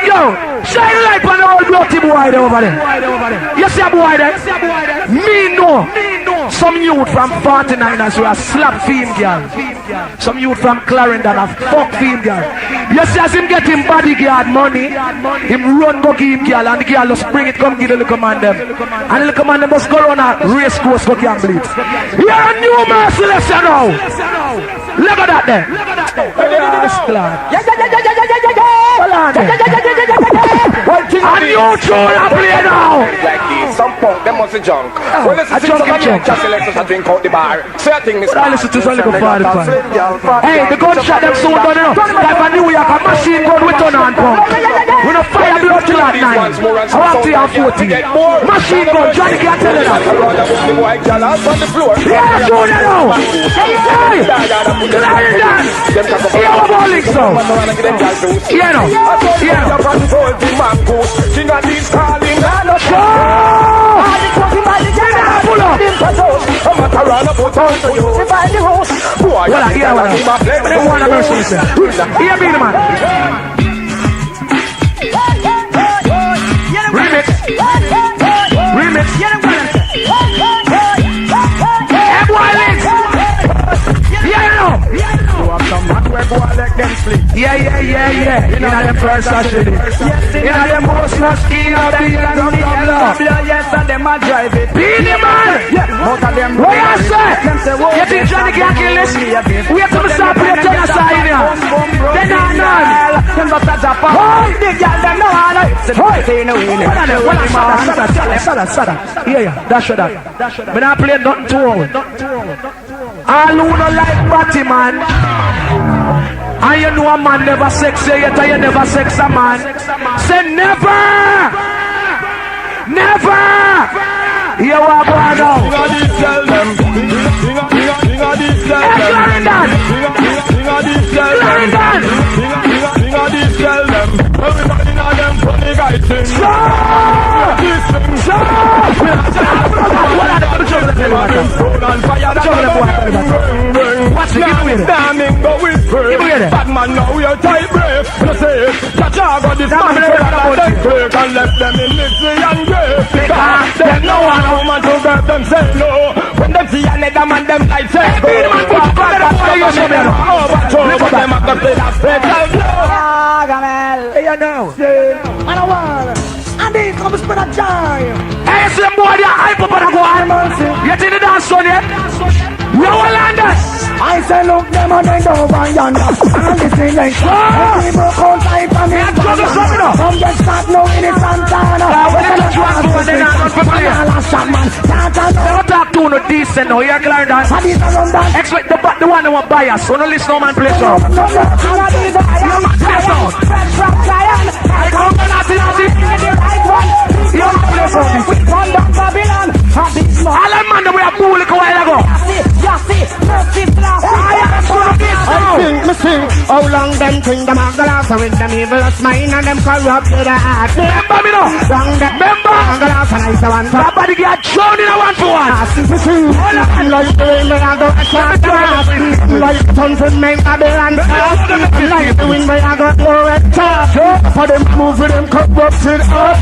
Yo, shine light on the old bloody boy there over there. You see a boy there? Me know. Some youth from 49ers who are slap theme girl. Some youth from Clarendon have fuck theme girl. You see as him get him bodyguard money, him run go give him girl and the girl just bring it come give the little man them. And the little man them must go on a race course go gamble it. You're a new merciless you know. Look at that there. A new tune I play now. Like these, some punk, them must be junk. Well, listen to some Jamaica selectors that drink out the bar. Say a thing, Miss I listen to some little party. Hey, the gunshot them soon done enough. Like a New York, a machine gun with turn on pump. We don't fire blood till at 9. I want to and 40. Machine gun, Johnny can't tell you that. Yeah, do that now. Hey, Clarendon. Yeah, I'm balling so. Yeah, no. Yeah, yeah. You know them first actually. You know them most lost in of the yes, and them a drive it. Beanie man! Most of them what you say? You think Johnny can't kill this? Wait till me start playing genocide here. Then I'm none. Them not a Japan. The girl them no one. Sada. Yeah, dash that. Me not play nothing to own. All who no like Batty man. And you know a man never sex you yet, and you never sex a man. Say never! Never! You are born now. Hey, Clarendon! What's the bad man now you're tight brave. You say, Chacha got this man for them quick and left them in misery and grave. Because there's no one woman to get them say no. When them see another man, them like say go. Overthrow them at the play that fatal blow. Hey, you know. I don't want. And then comes for the joy. Hey, some boy, you're hype up on a go. You think the dance on yet? No one landers. I say look them and they over yonder. And this is like people come type and me come get start now in the Santana. Never talk to no decent now, you're Clarendon. Expect the one who want bias, so no listen no man play song. All them man that we are bully a while ago. Me sing, how long them think them have the last with them evilous mind and them corrupt to the heart. Remember me now. Remember. The last and I the one. Somebody get thrown in a 1-for-1. Me sing, like the wind me I go across the heart. Like something make a bill and like the wind me I go blow it top. For them move with them corrupted up.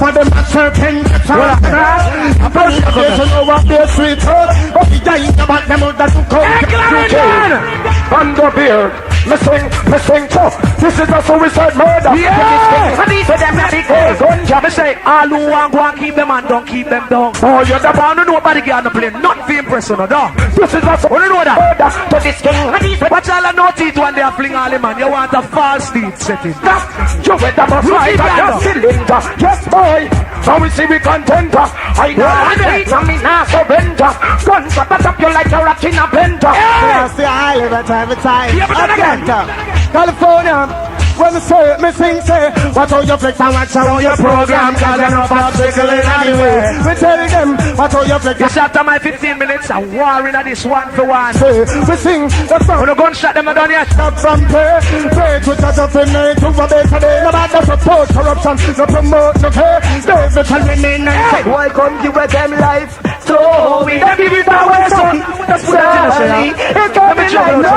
For them certain but you don't know what they're sweet up. But you ain't about them out that you come. Under beer, me sing tough. This is a suicide murder. Yeah, and these are them that me say, all who want go and keep them and don't keep them down. Oh, you're the bound to nobody get on the plane, not be impressive, no. This is a you know that. To this king, but all I know teeth when they are fling all the man. You want a false teeth setting. You with them a fight and cylinder. Yes, boy. Now we see we contender. I know I me now surrender. Guns up you like a rat in a blender. See, I live at every time. California. When me say it, me say, watch how you flex and watch how you program. Cause you're not obstacle in anyway. Me tell them, watch how you flex. Just after my 15 minutes, I'm warring at this 1-for-1. We sing the song. When the gunshot them, I done yet. Not from pay to touch up in me, to a better day. No matter support corruption, no promote, no care. Stay better remain nice. Why come give them life? So we don't give it away, son. That's what I'm saying. It can't be like no,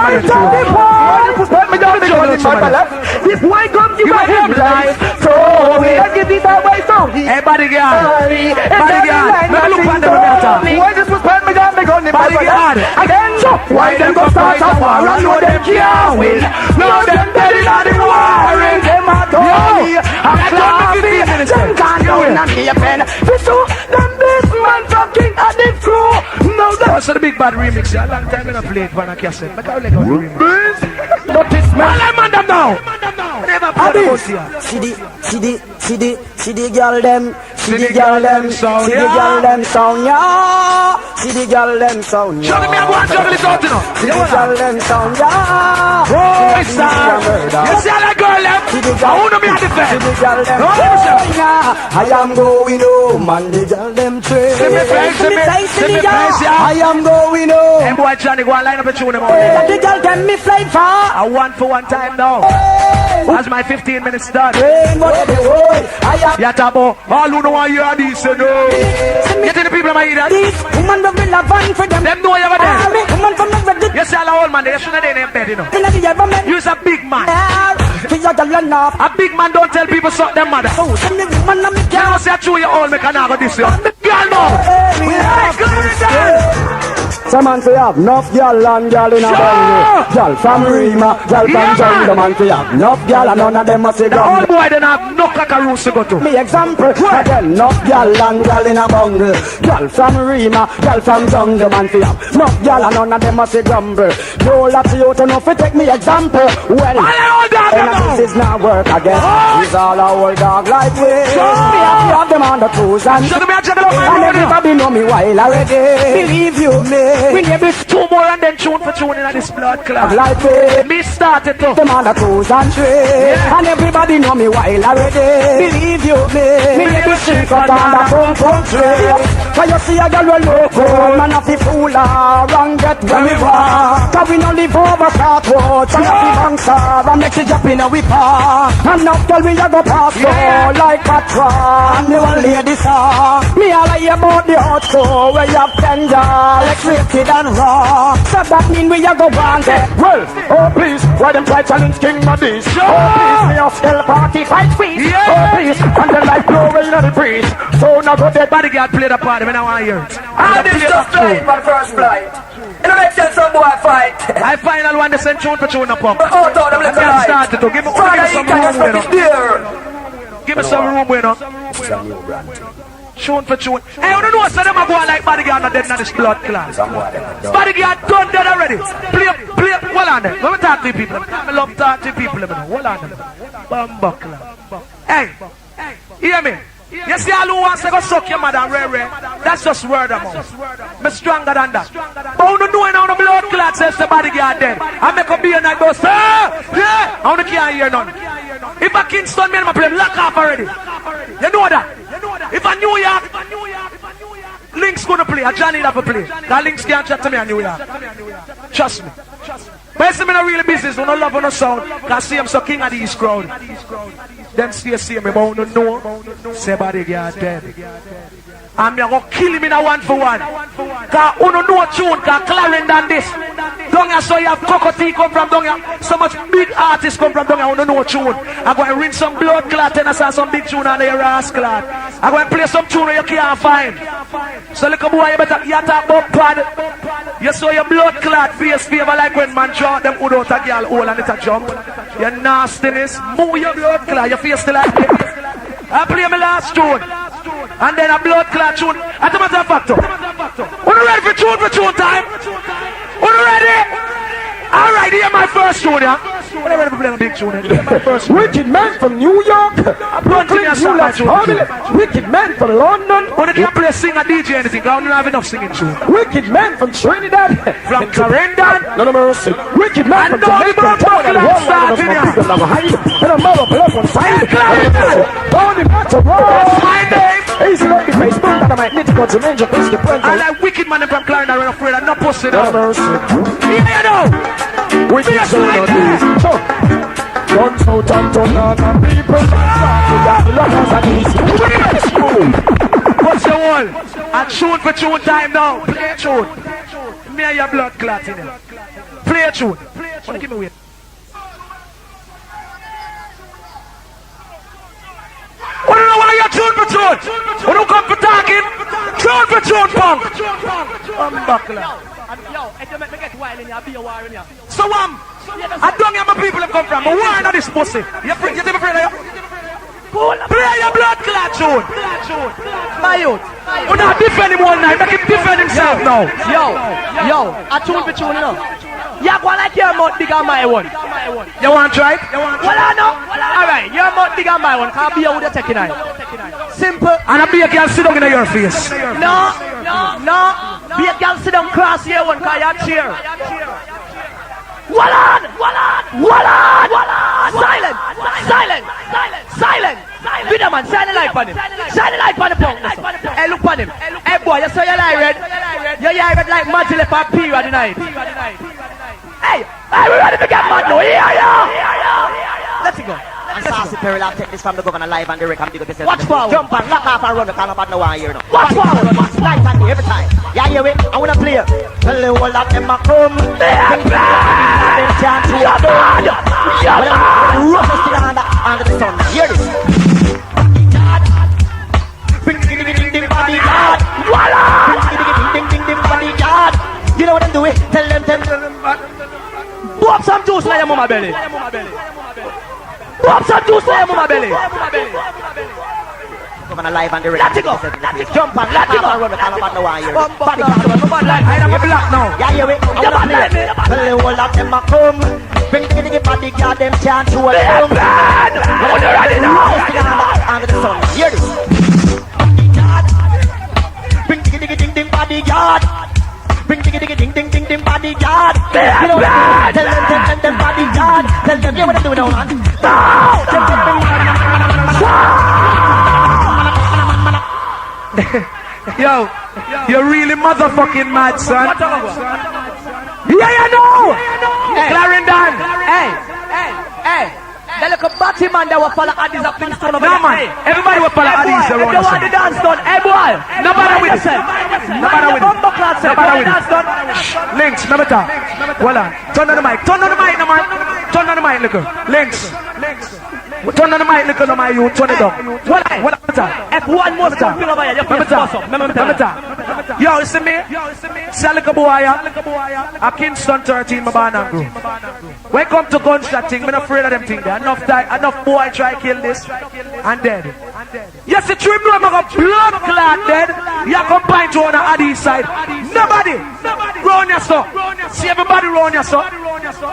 let me down the journey, my if why come give them life? So we don't give it away, so hey, bodyguard. Bodyguard. Look at them better. Why this was put me down, me gun, bodyguard. Again, so why them go start a war and know them can't win? Know them dead in the war and them a toy. I'm classy, them can't go in and be a pen. Them this man fucking at the crew. No, that's the big bad remix. A long time in a plate, Van a cassette. I can't let go remix. Notice me. All I'm on them now. never play the bus here. See the girl them, see the girl them sound, yeah. See the girl them sound, yeah. Show me one juggle it out, you know. See the girl them sound, yeah. Oh, sir. You see how that girl them? I want to be at the fair. See the girl them, I am going home and the girl them train. See me face, yeah. I am going home. And boy Johnny, go and line up a tune them out. The girl them me fly far. I want for one time now. That's my 15 minutes done. Yeah, Tabo, all who know you are these, you know. Get to the people in my ear. Woman don't will have fun for them. Them know you ever there. Woman from the red. You see all the old man, they shouldn't have them bed, you know. You're a big man. A big man don't tell people suck them mother. You don't say true, you all make an hour this year. Girl, no. Some man say have enough girl and girl in a band. Girl from Rima, girl from Jungle. Man say have enough girl and none of them must say the old boy don't have no cackaroos to go to. Me example, again, enough girl and girl in a bungle. Girl from Rima, girl from Jungle. Man say have enough girl and none of them must say grumble. No lot you to know if you take me example. Well, this is not work again. It's all a old dog like me. Me have them on the cruise and everybody know me while already. Believe you me. We give this 2 more and then tune for tune in this blood club. Like me started to them on the cruise and trade, and everybody know me while already. Believe you me the street cut on the pump trade. Cause you see a girl well local, man of the fool and get where we want. Cause we no live over South Road, so we banks are and make it jump in a whip. And now girl we a go past like Patra, and me one ladies are. Me all I hear about the hot show where you have tender, electric and raw. So that mean we a go want it. Well, oh please, why them try challenge King Addies? Oh please, me off still party fight squeeze. Oh please, and then like blowing on the breeze. So now go dead. Bodyguard play the party, I want to hear it. Addies just flying my first flight. You know they tell some boy fight. I final one, they send tune for tune up. Oh, told them let's go. Started to give me some room, give me some room, you know. Tune for tune. Hey, you don't know, so them are going like bodyguard not dead in this blood class. Bodyguard done dead already. Play, hold on there. Let me talk to people. I love talking to people. Hold on there. Bumbuckler. Hey, hear me? You see all who wants to go suck your mother and rare, that's just word of mouth. I'm stronger than that. But you know now the blood clot says the bodyguard dead. I make a beer and I go, sir, yeah, I can't hear none. If a Kingston man, I play lock off already. You know that? If a New York, Link's gonna play, a Johnny have to play. That Link's can't chat to me in New York. Trust me. But it's not really business, we don't love on the sound. Cause see I'm so king of these crowd. Then still see me, but you know, say bodyguard dead. And me go kill him in a 1 for 1. Cause you don't know a tune, cause Clarendon this. Down here, so you have Cocotti come from down here. So much big artists come from down here, you don't know a tune. I'm going to rinse some blood clot and I saw some big tune on the ass clot. I'm going to play some tune you can't find. So look at boy, you better you talk about pad. You saw your blood clot face favor like when man draw them hood out a girl hole and it a jump. Your nastiness, move your blood clot, your face still like this. I play my last tune. And then a blood clot tune. As a matter of fact, are you ready for tune time? Are you ready? Alright, here's my first tune, yeah? Are you ready to play a big tune? Wicked man from New York, Brooklyn, New York, Wicked man from London. But you can't play sing or DJ anything, I don't have enough singing tune. Wicked man from Trinidad, from Clarendon. No mercy. Wicked man from Jamaica, and a mother blood on side. Only Matterhorn. My name. Easy like the Facebook that I might need to go to Ninja Face the friends. I like wicked man from Clarendon, I'm afraid I'm not pussy. No mercy. You know. Wicked son of these. Guns out and turn on and people what's the wall? A tune for tune time now. Play a tune. Me and your blood clot in there. Play a tune. Give me wait. I don't know why you're tune for tune. We don't come for talking. Tune for tune, punk. Buckler. Yo, if you make me get wild in here, I'll be a war in here. So I don't know where my people have come from, but why not this pussy? You take me afraid of you? Play your blood clot tune. My youth. We're not defending him one night, make him defend himself now. Yo, a tune for tune, you know. You go like your mouth bigger than my one. You want to try it? Well, I know. Alright, your mouth bigger than my one. Can't be with your taking eye. Simple. And a beer can sit down in your face. No. Be a girl sit down cross here one cause you're cheer. Wallan! Silent! Video man, shine the light on him. Shine the light on the punk. Hey, look on him. Hey boy, you saw your eye red? Your eye red like Magilla for period tonight. Hey, we ready to get mad now. Yeah. Let's go. And Saucy Perry, I'll take this from the governor live and direct and dig up yourself. Watch forward. Jump and lock off and run the corner, but no one here now. Watch forward. Light on me every time. Yeah, hear it? I wanna play. Tell the whole of them a come. Them chant to a dog. Rough still under the sun. Hear this. Ding bodyguard. Voila! Ding bodyguard. You know what I'm doing? Tell them. Blow up some juice like your mama belly. Blow up some juice like your mama belly. Come on live and direct. Let it go. Jump and let it go. Run the corner, but no one here. I am a black now. Yeah, hear it? I wanna play. Tell the whole of them a come. Bring the bodyguard, them chant to a drum. Under the sun. Hear this. Bring ding bodyguard. Bring ding bodyguard. You know what? Tell them bodyguard. Tell them, yeah, what I'm doing now, man. Yo, you're really motherfucking mad, son. Yeah, you know. Clarendon. Hey. They look a batty man that will follow Addies up in stone over No, man. Everybody will follow Addies If around you want the dance done, hey boy. No matter with it. No matter with it. Links, no matter. Well on. Turn on the mic. Turn on the mic, no man. Turn on the mic, look. Links. Turn on the mic, look, no man. You turn it up. What If one more time, feel over here, you can't pass up. Yo, you see me? Salika Buaya. A Kingston 13, my banana group. When come to gunshot thing, I'm not afraid of them things. Enough boy try kill this and dead. Yes, the three blood, I'm a blood clot dead. You combine to on the Addies side. Nobody round your son. See everybody round your son.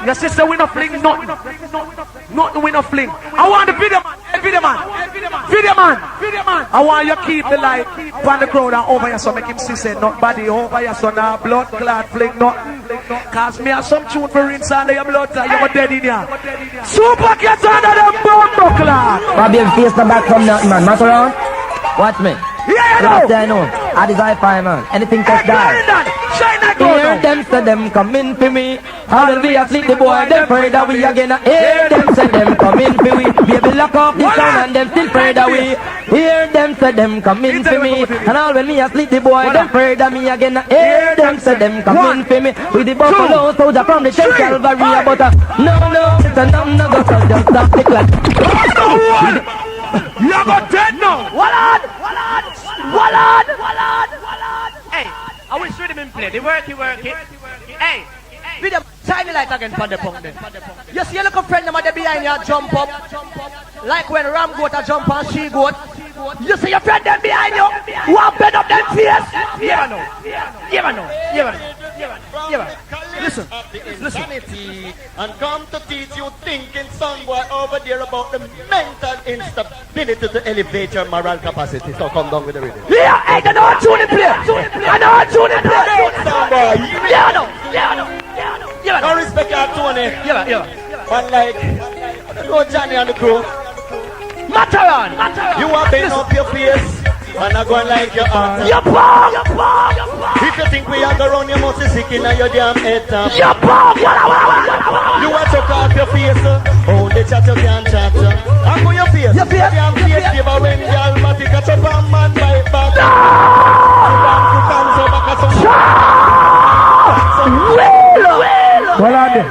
Your sister we not fling nothing. Nothing we not fling. I want the video man. I want you keep the light on the crowd and over your son. Make him see say not body over your son. Now blood clot fling nothing. Cause me have some tune for inside your blood. You're dead in here. Super gets under the bomb clot. Bobby face the back from nothing, man. Matterhorn, watch me. Yeah, I know. Addies hi-fi, man. Anything touch that. Hear them say them coming for me. How will we asleep the boy? Them afraid that we again. Hear them say them coming for we. Baby lock off the sound and them still afraid that we. Hear them say them coming for me. And all when me asleep the boy, them afraid that me again. Hear them say them coming for me. With the buffalo soldier from the 10th Calvary. But no, it's a no go so just stop the clock. You got dead now. Wallad. Hey, I will shoot him in play. They work it. Hey, video tiny light again for the punk then. You see, you look a friend of mine behind you jump up. Like when ram goat a jump and she goat. You see your friend them behind you. Who have bed up them face. You never know. Listen. Insanity and come to teach you thinking son boy over there about the mental instability to elevate your moral capacity. So come down with the rhythm. Yeah, hey, I know how to play. Son boy. Yeah, No respect your Tony. Yeah. But like, go Johnny and the crew. Matterhorn. You are bent up your face. And I go like your heart. Your bomb. If you think we are going run, you must be sick in your damn head. Your bomb. You want to cut your face. Oh, the chat you can't chat. I'm going your face. Your damn face. Give a when y'all but you catch up a man by back. Well on there.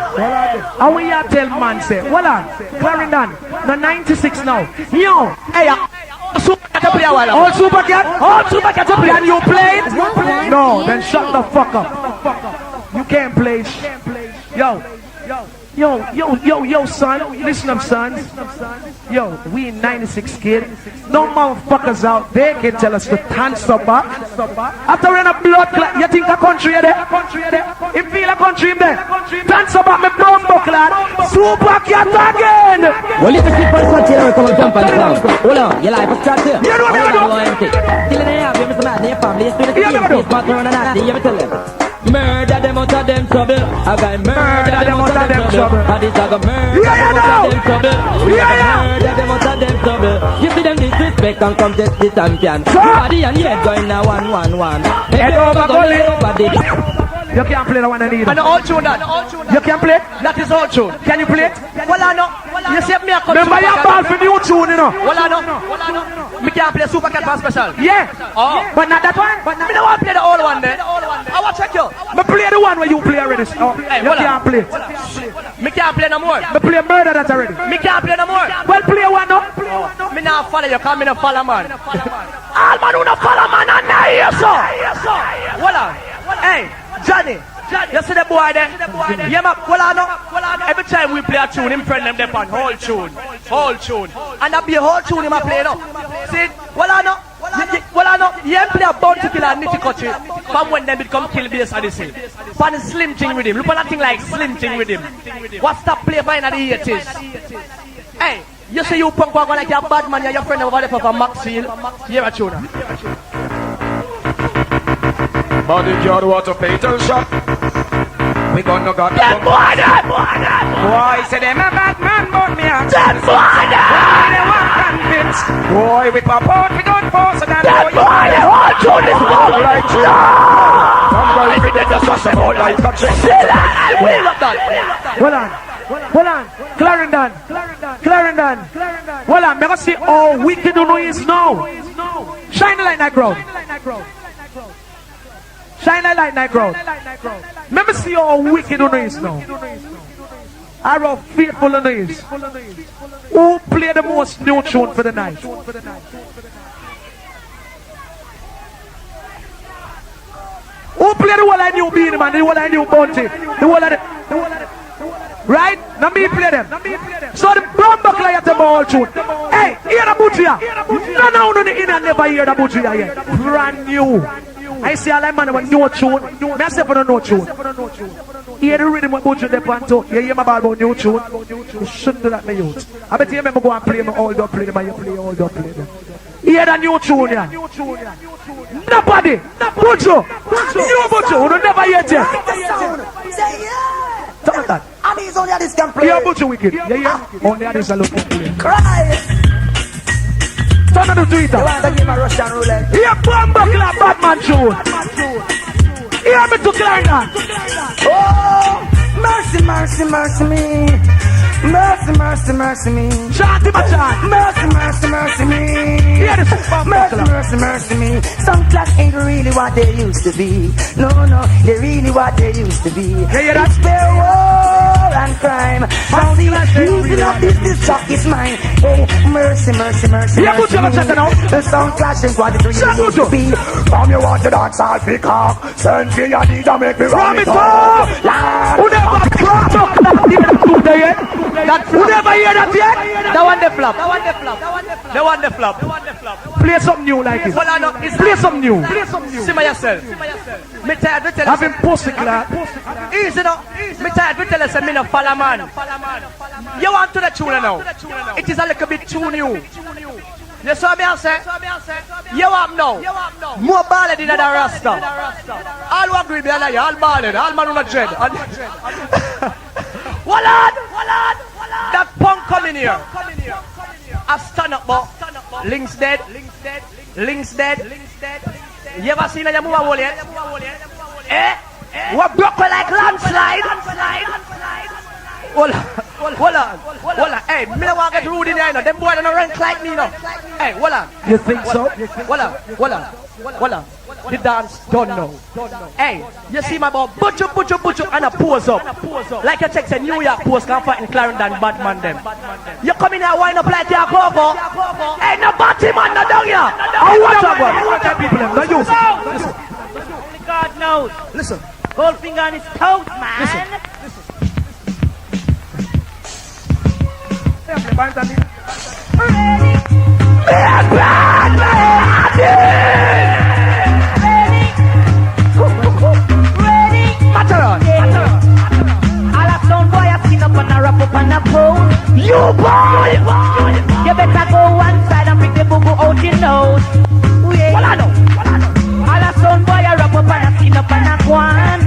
And we are tell man say, well on, Clarendon, no 96 now. Yo, hey, Super Cat play a while. All Super Cat play. And you play it? No, then shut the fuck up. You can't play. Yo, Yo, son. Listen up, son. Yo, we in 96, kid. No motherfuckers out there can tell us to dance up back. After we're in a blood clot, you think a country there? You feel a country there? Dance up back, me bumbo clot. Super cat again. Well, if you keep on continuing, come and jump and down. Hold on, your life is trapped here. You know what I do? Till they have you, Mr. Man, your family, you're still the same. Matterhorn and Addies, you tell them. Murder them out of them trouble. I got murder them out of them trouble. Addies, I got murder them out of them trouble. Murder them out of them trouble. You see them disrespect and come test the champion. Body and head going now 1-1-1. Head over, go lay over. You can't play the one I need. And the old tune that. You can play? That is old tune. Can you play it? Well, I know. You see me a cut. Remember your ball for new tune, you know? Well, I know. Me can't play Super Cat Band Special. Yeah. Oh. But not that one. But me don't want to play the old one there. I want to check you. Me play the one where you play already. Oh, Hey, you can't play. Me can't play no more. Me play murder that already. Me can't play no more. Well, play one now. Me not follow you, cause me not follow man. All man who not follow man and not here, so. Hold on. Hey, Johnny. You see the boy there? Yeah, man. Well, I know. Every time we play a tune, him friend them there on whole tune. And that be a whole tune him a play now. See? Well, I know. Well, I know. You play a bounty killer and nitty country from when them become kill base at the same. But the slim thing with him. Look at that thing like slim thing with him. What's that play by in the 80s? Hey, you say you punk walk like you're a bad man, you're your friend over there from Maxfield. You're a tune. Body yard water fatal shot. We gonna got Dead boy, boy, say them a bad man, but me a dead boy, they want convinced. Boy, we pop out, we don't force and dead boy, they want to this wall like some boy, we did just some more like a trick. Hold on. Clarendon. Hold on, me go see how wicked you is now. Shine the light in that crowd. Shine the light in that crowd. Let me see how wicked you is now. How faithful you is. Who play the most new tune for the night? Who play the whole of new Beanie Man, the whole of new Bounty, the whole of the... Right? Now me play them. So the bomber client the ball tune. Hey, hear the butcher. No, in and never hear the butcher yet. Brand new. I see all that man with no tune. I say for the no tune. Hear the rhythm of butcher the panto. You hear my ball about new tune. You shouldn't do that, my youth. I bet you remember go and play my old up play them and you play old up play them. Hear the new tune, yeah. Nobody. Butcher. You butcher. You never hear it yet. Tell me that. Addies only Addies can play. Yeah, butcher wicked. Yeah. Only Addies are looking play. Cry. Turn on the Twitter. You want to give a Russian roulette? Here, Bumbuckler, Batman tune. Here, me to Clarendon. Oh, mercy me. Mercy me. Chanty Machan. Mercy me. Here, this is Bumbuckler. Mercy me. Some class ain't really what they used to be. No, they're really what they used to be. Hear that? Spare war and crime. And the reason of this talk is mine. Hey, mercy. Yeah, put your check it out. The sound clashing what it really used to be. From you want to dance, I'll pick up. Send for your need to make me run it up. Who never flop? Who never hear that yet? That one the flop. The one the flop. Play something new like this. Well, I know. Play something new. See my yourself. Me tired to tell I've been pussy clad. Easy now. Me tired to tell us me no follow man. You want to the tune now? It is a little bit too new. You saw me and say? You want now? More ballad than the Rasta. All who agree with me, all ballad, all man who not dread. Wallad! That punk coming here. I stand up, but Link's dead. You ever seen a move a wall yet? What broke like landslide? Hold on. Hey, me don't want to get rude in there, no. Them boys don't rank like me, no. Hey, hold on. You think so? Hold on. The dance don't know. Hey, you see my boy, butcher, and a pose up. Like you check, say New York post can fight in Clarendon, Batman them. You come in here, wind up like your cover. Hey, no batty man, no down here. I want that people, not you. Listen. God knows. Listen. Goldfinger on his toes, man. Listen. Matterhorn. All a sound boy a skin up and a wrap up and a pose. You boy! You better go one side and pick the boo boo out your nose. What I know? All a sound boy a wrap up and a skin up and a go on.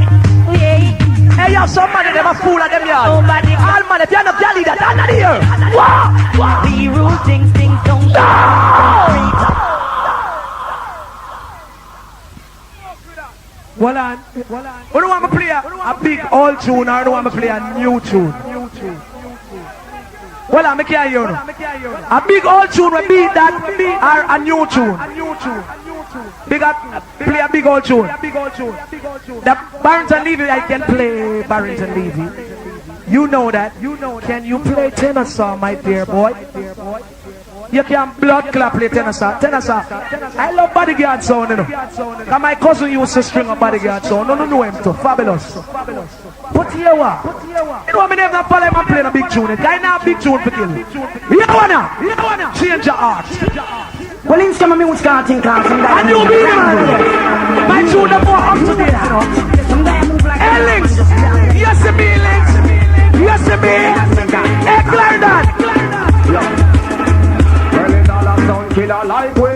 Hey, yo, somebody them a fool at them yard. Nobody All man, if you're not their leader, they're not here. we rule things don't Well on. Who do want to play a big old tune or do want to play a new tune? Well, I'm here, you know. A big old tune will beat that or a new tune. Play a big old tune. The Barrington Levy, I can play Barrington Levy. You know that. Can you play tenor song, my dear boy? You can blood clap play tenor song. I love bodyguard sound, you know. And my cousin used to string a bodyguard sound. No, know him too. Fabulous. But here what? You know what I mean? Not follow him and play a big tune. Guy now big tune for kill. You wanna? Change your heart. Well, in some music starting class, And you be man. My tune are more up to date, you know. Hey, Links. Yes, me, Links. Yes, me. Hey, Clarendon. Sound killer like we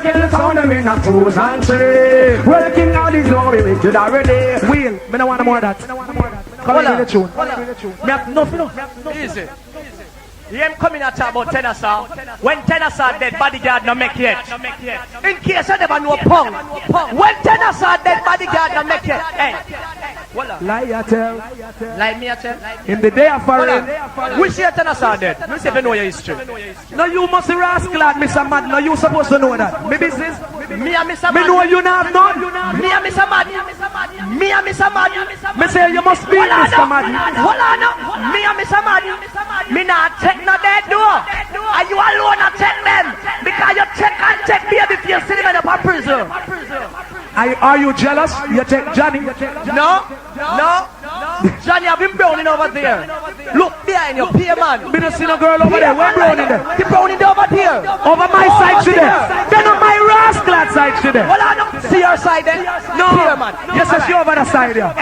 kill the sound them in a cruise and say well the king of the glory we did already. Will, me no want more of that. Come on, the tune. Me have nothing. Easy. Him coming at about tenor song. When tenor song dead, bodyguard no make yet. In case I never know pong. When tenor song dead, bodyguard no make yet. Hey. Lie I tell. Like me I tell. In the day of foreign. We see a tenor song dead. We see if you know your history. No, you must be rascal, Mr. Mad. No, you supposed to know that. Me business. Me and Mr. Mad. Me know you not have none. Me and Mr. Mad. Me and Mr. Mad. Me say you must be Mr. Mad. Hold on now. Me and Mr. Mad. Me not take no dead door. And you alone not take them. Because you check and check baby if you see them in a prison. Are you jealous? You take Johnny? No. Johnny have been browning over there. Look behind you, peer man. Me don't see no girl over there. Where browning there? The browning there over there. Over my side today. Then on my rascal side today. Well, I don't see your side then. No. Peer man. Yes, I see over the side here.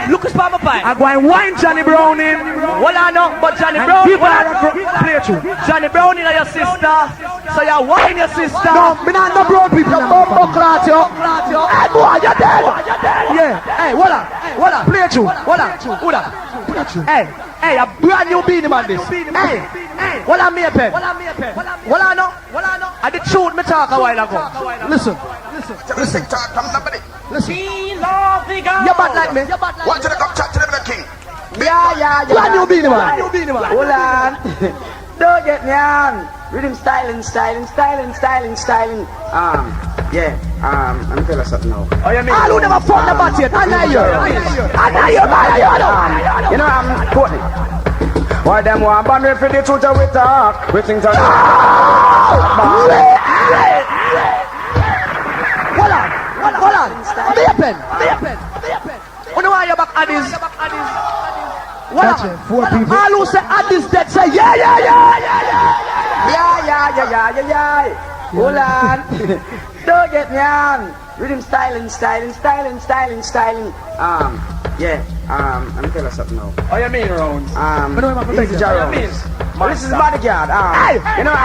Look at Palmer Pie. I go and wine Johnny Browning. Well, I know, but Johnny And Browning. people are play too. Johnny Browning are your sister. So you wine your sister. No, me not no brown people. No bumbo clot, yo. Hey, boy, you're dead. Yeah. Hey, what up? Play too. What up? Hey, a brand new beanie man this. Hey, what am me a pen? What I know? I did shoot me talk a while ago. Listen. You're bad like me. Want you to come chat to the king? Yeah. Brand new beanie man. Hold on. Don't get me on. Rhythm styling. I'm tell you something now. Oh, you mean? I don't never fought the bat yet. I know you, man. You know I'm quoting. Why them want ban me for the truth we talk? We think that Hold on. Be a pen. You know why you're back Addies? That's it. 4 people. All who say Addies dead say yeah. Hold on. Don't get me on. Rhythm styling. I'm tell you something now. oh you mean rounds? This is your rounds. This is bodyguard. You know,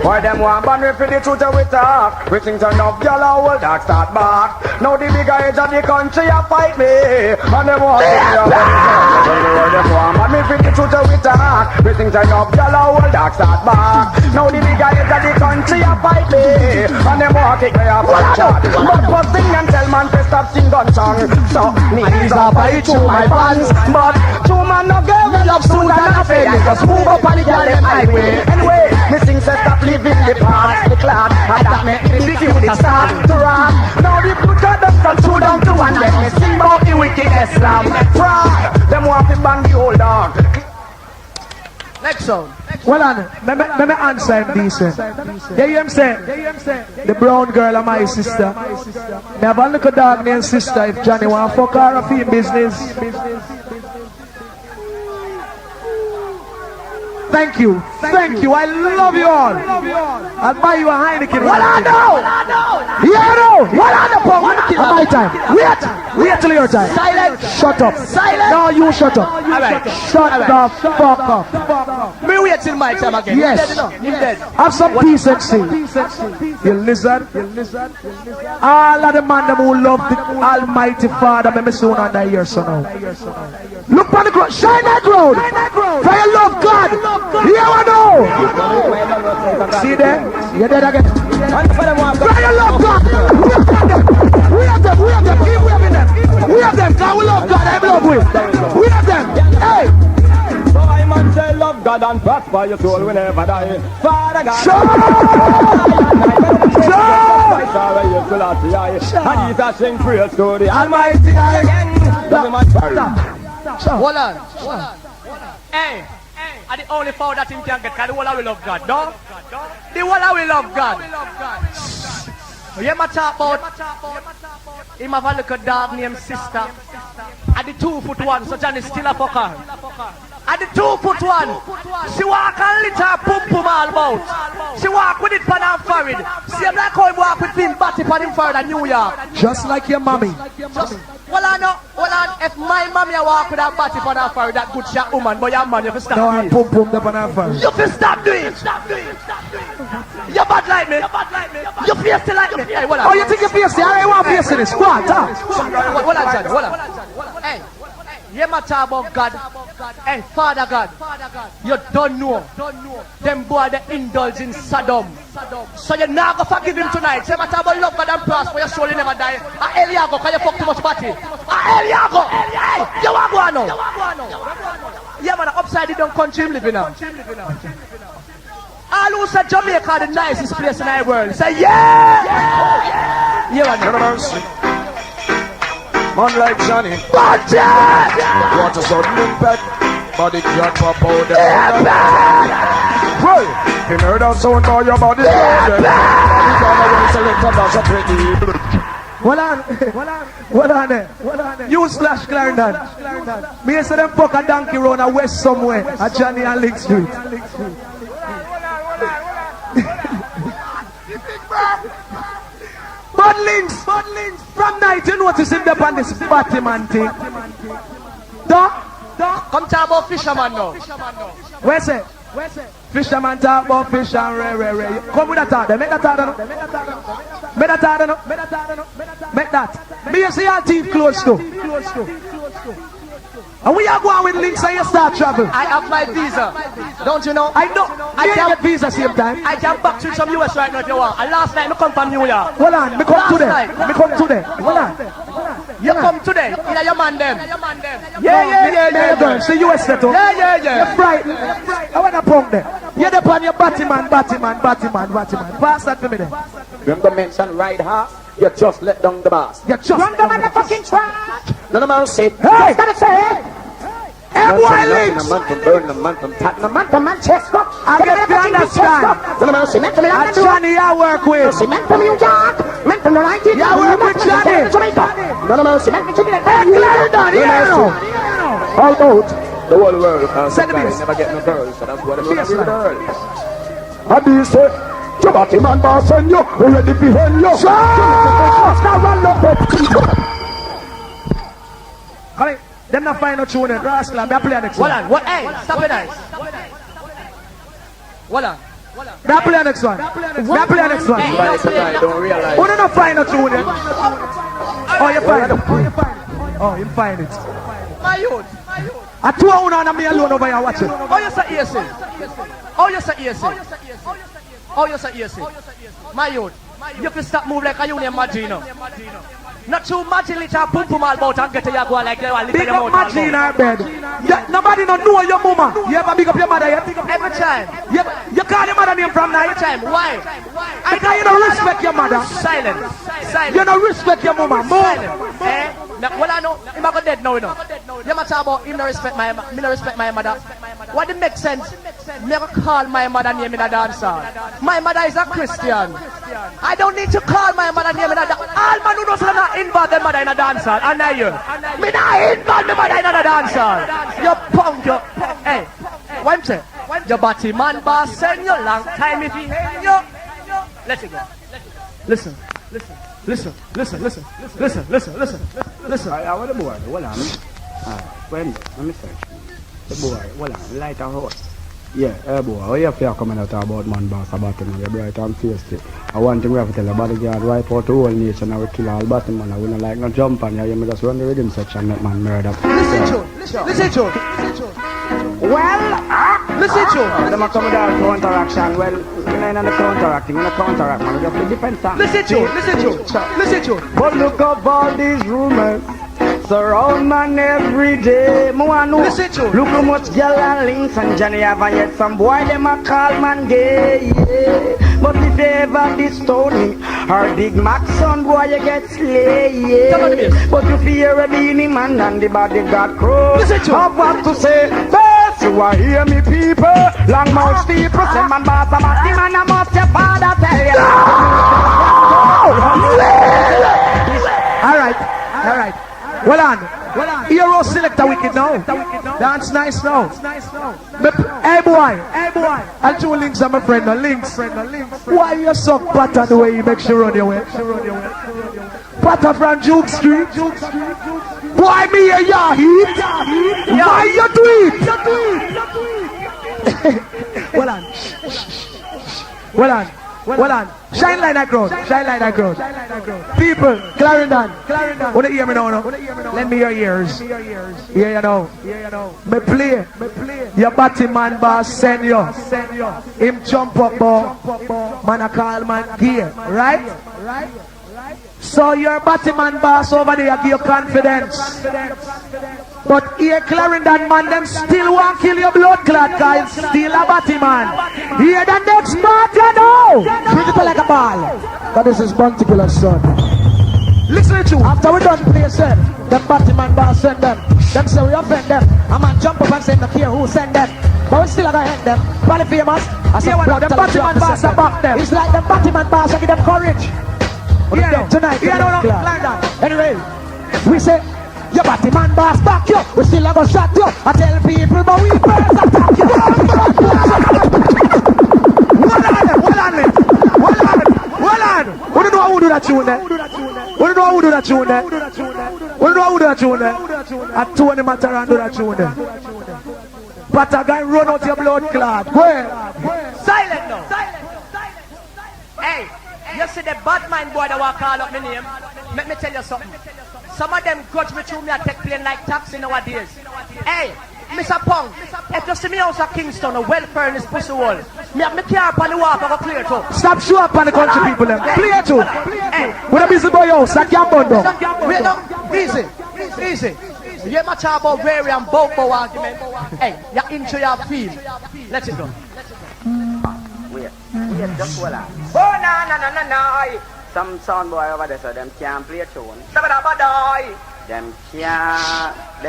Why them want ban me for the truth we talk? We think turn up gyal a whole dog start back. Now the big guys of the country a fight me, and them want to why them want ban me for the truth we talk? We think turn up gyal a whole dog start back. Now the big guys of the country a fight me, and them want kick me off the chat. But first thing and tell man to stop sing gun song. So me knees are bite through my pants, but two man no girl will love soon than a face. Just move up on the girl them highway. Anyway, me sing say stop living the past, the cloud, and that make the cute start to rock. Now the good God them come through down to one. Let me sing about the wicked Islam fraud. Them want to bang the old dog. Next song. Well, let me answer him decent. Yeah, you say the brown girl and my sister. Me have a little dog named sister. If Johnny want fuck her, a fee business. Thank you. Thank you. I love you all. I'll buy you a Heineken. What I know? Yeah, no. What I know? My time. Wait till your time. Silent. Shut up. Silent. No, you shut up. Alright. Shut the fuck up. Me wait till my time again. Yes. You dead. Have some decency. You lizard. All of the man them who love the Almighty Father, me soon on that year, so now. Look on the crowd. Shine that road. For you love God. Here I know. See there? You're dead again. For you love God. We have them. Keep waving them. We have them. God, we love God. I love we. We have them. Hey. So I man say love God and prosper your soul will never die. Father God. And he's a sing praise to the Almighty God again. Hold on. Hey. And the only foul that him can get, because the whole of we love God, no? The whole of we love God. You ever talk about him have a little dog named Sister? At the 2'1", so Johnny still a fucker. At the 2'1", she walk and litter her pum all about. She walk with it pan her forehead. See him like how he walk with him batty pan him forehead at New York. Just like your mommy. Hold on. If my mommy walk with her batty pan her forehead, that good shot woman, but your man, you can stop No, doing it. pum the pan her forehead. You can stop doing it. You bad like me. You feel still like me. Hey, hold on. Oh, you think you fierce? I want fierce in this. What? Hold on, Johnny. Hold on. Hey. You matter about God. Hey, Father God. You don't know. Them boy they indulge in Sodom. So you're not going to forgive him tonight. Say matter about love God and prosper. Your soul will never die. Eliago, can you fuck too much party? Eliago. You want to go now? Yeah, man, upside down country him living now. All who say Jamaica the nicest place in the world. Say yeah. Yeah, man. Man like Johnny, Budget! what a sudden impact, body can't pop out the Well, you heard that sound by your body loaded. Hold on there. You slash Clarendon. Me say them fuck a donkey round a west somewhere at Johnny and Lake Street. Bad links. From night you notice him up on this party man thing. Come talk about fisherman now. Where's it? Fisherman talk about fish and ray. Come with that talk. Make that talk. Make that. Me you see your teeth close to. And we are going with links and you start travel. I have my visa. Don't you know? I know. I can get visa same time. I can back to some US right now if you want. And last night I come from New York. Hold on. Me come today. Hold on. You come today. You your man them. Yeah. Girls, the US settle. Yeah. You're frightened. I want to punk there. You're the pan your Batman. Pass that to me then. Remember mention ride hard, you just let down the bars. You just run the motherfucking track. None of say, Hey! Gotta say, hey, boy, links! a man from Burn, a man from Tatton, a man from Manchester. I get to understand. Johnny, I work with. Cement from New York. Men from the 90s. I work with Johnny. Hey, Clarendon, here now. all about the whole world. Send me this. Never get no girls, so that's what I'm going to do with the girls. Addies say, Jabati man boss and you, ready to hell you. Come in. Them not find no tune in. Rascal, I'm play next Hold one. on. What? Hey, stop it, guys. Hold on. Me play next one. Me play next one. Don't realize. Who don't find no tune in? Oh, you find it. Oh, you find it. My youth. I two on and me alone over here watching. Oh, you say ESA. Oh, you say ESA. Oh, you say ESA. My youth. You can stop move like a union Magino. Not too much in little pum pum all about and get to your go like you are big up Maggie in her bed. Nobody don't know your mama. You ever big up your mother yet? Every time. You call your mother name from night? Every time. Why? Because you don't respect your mother. Silent. You don't respect your mama. Silent. Well, I know. I'm not dead now, you know. You must talk about him not respect my mother. Me not respect my mother. What it make sense? Never call my mother name in a dancer. My mother is a Christian. I don't need to call my mother name in a dancer. All man who knows I'm not involved their mother in a dancer. And I you. Me not involved my mother in a dancer. You punk, you. Hey. What I'm saying? Your body man boss send you long time if he hate you. Let it go. Listen. I want the boy. Hold on. When let me search. The boy. Hold on. Light a horse. Yeah, boy. How you feel coming out about man boss about him? You're bright and fierce. I want to have to tell about the guard wipe out the whole nation. I will kill all bottom man. I wouldn't like no jump on you. You just run the rhythm section and make man murder. Listen to Well, listen to them are coming down to interaction. Well, you're not in the counteracting, you're not counteract, man. You just the defense time. Listen to But look up all these rumors surround man every day. Listen to look how much girl and links and Johnny have and yet some boy them a call man gay. Yeah. But if they ever diss Tony or Big Mac son boy you get slay. Yeah. But if you hear a beanie man and the body got crow, listen to I've got to say first you are hear me people. Long mouth people say man boss about the man I must your father tell you. All right. Well on. Hero selector wicked now. Dance nice now. Hey boy. And two links are my friend. Links. Why you so pattern the way you make sure run your way? Pattern from Duke Street. Boy me a ya heat. Why you do it? Well on. Shine like that crowd. People, Clarendon. Wanna hear me now? Lend me your ears. Yeah, you know. Me play. Your body man boss send you. Him jump up, boy. Man a call man gear. Right? So your body man boss over there give you confidence. But here Clarendon man, them still won't kill your blood clot guys. Still a body man. Here the next part you know. Treat it like a ball. But this is particular son. Listen to after we done play set, them body man boss send them. Them say we offend them. A man jump up and say no care who send them. But we still gonna end them. Probably famous. I say what them body man boss are back them. It's like them body man boss give them courage. Yeah, tonight. Yeah, anyway, we say your body man boss back you. We still gonna shot you. I tell people, but we first attack you. Well on. We don't know who do that tune there. I told him Matterhorn do that tune there. But a guy run out your blood clot. Where? Silent now. Hey, you see the Batman boy that walk call up my name? Let me tell you something. Some of them grudge me through me and take plane like taxi nowadays. Hey, Mr. Pong, if you see me out of Kingston, a welfare in this pussy wall, me have my car up on the wall, I go clear too. Stop show up on the country people them. Clear too. Hey, with a busy boy house, that can't bundle. Wait no, easy. You hear my talk about Rary and Bobo argument? Hey, you into your field. Let it go. Wait, just hold on. Oh, no. Some sound boy over there, so them can't play a tune. Them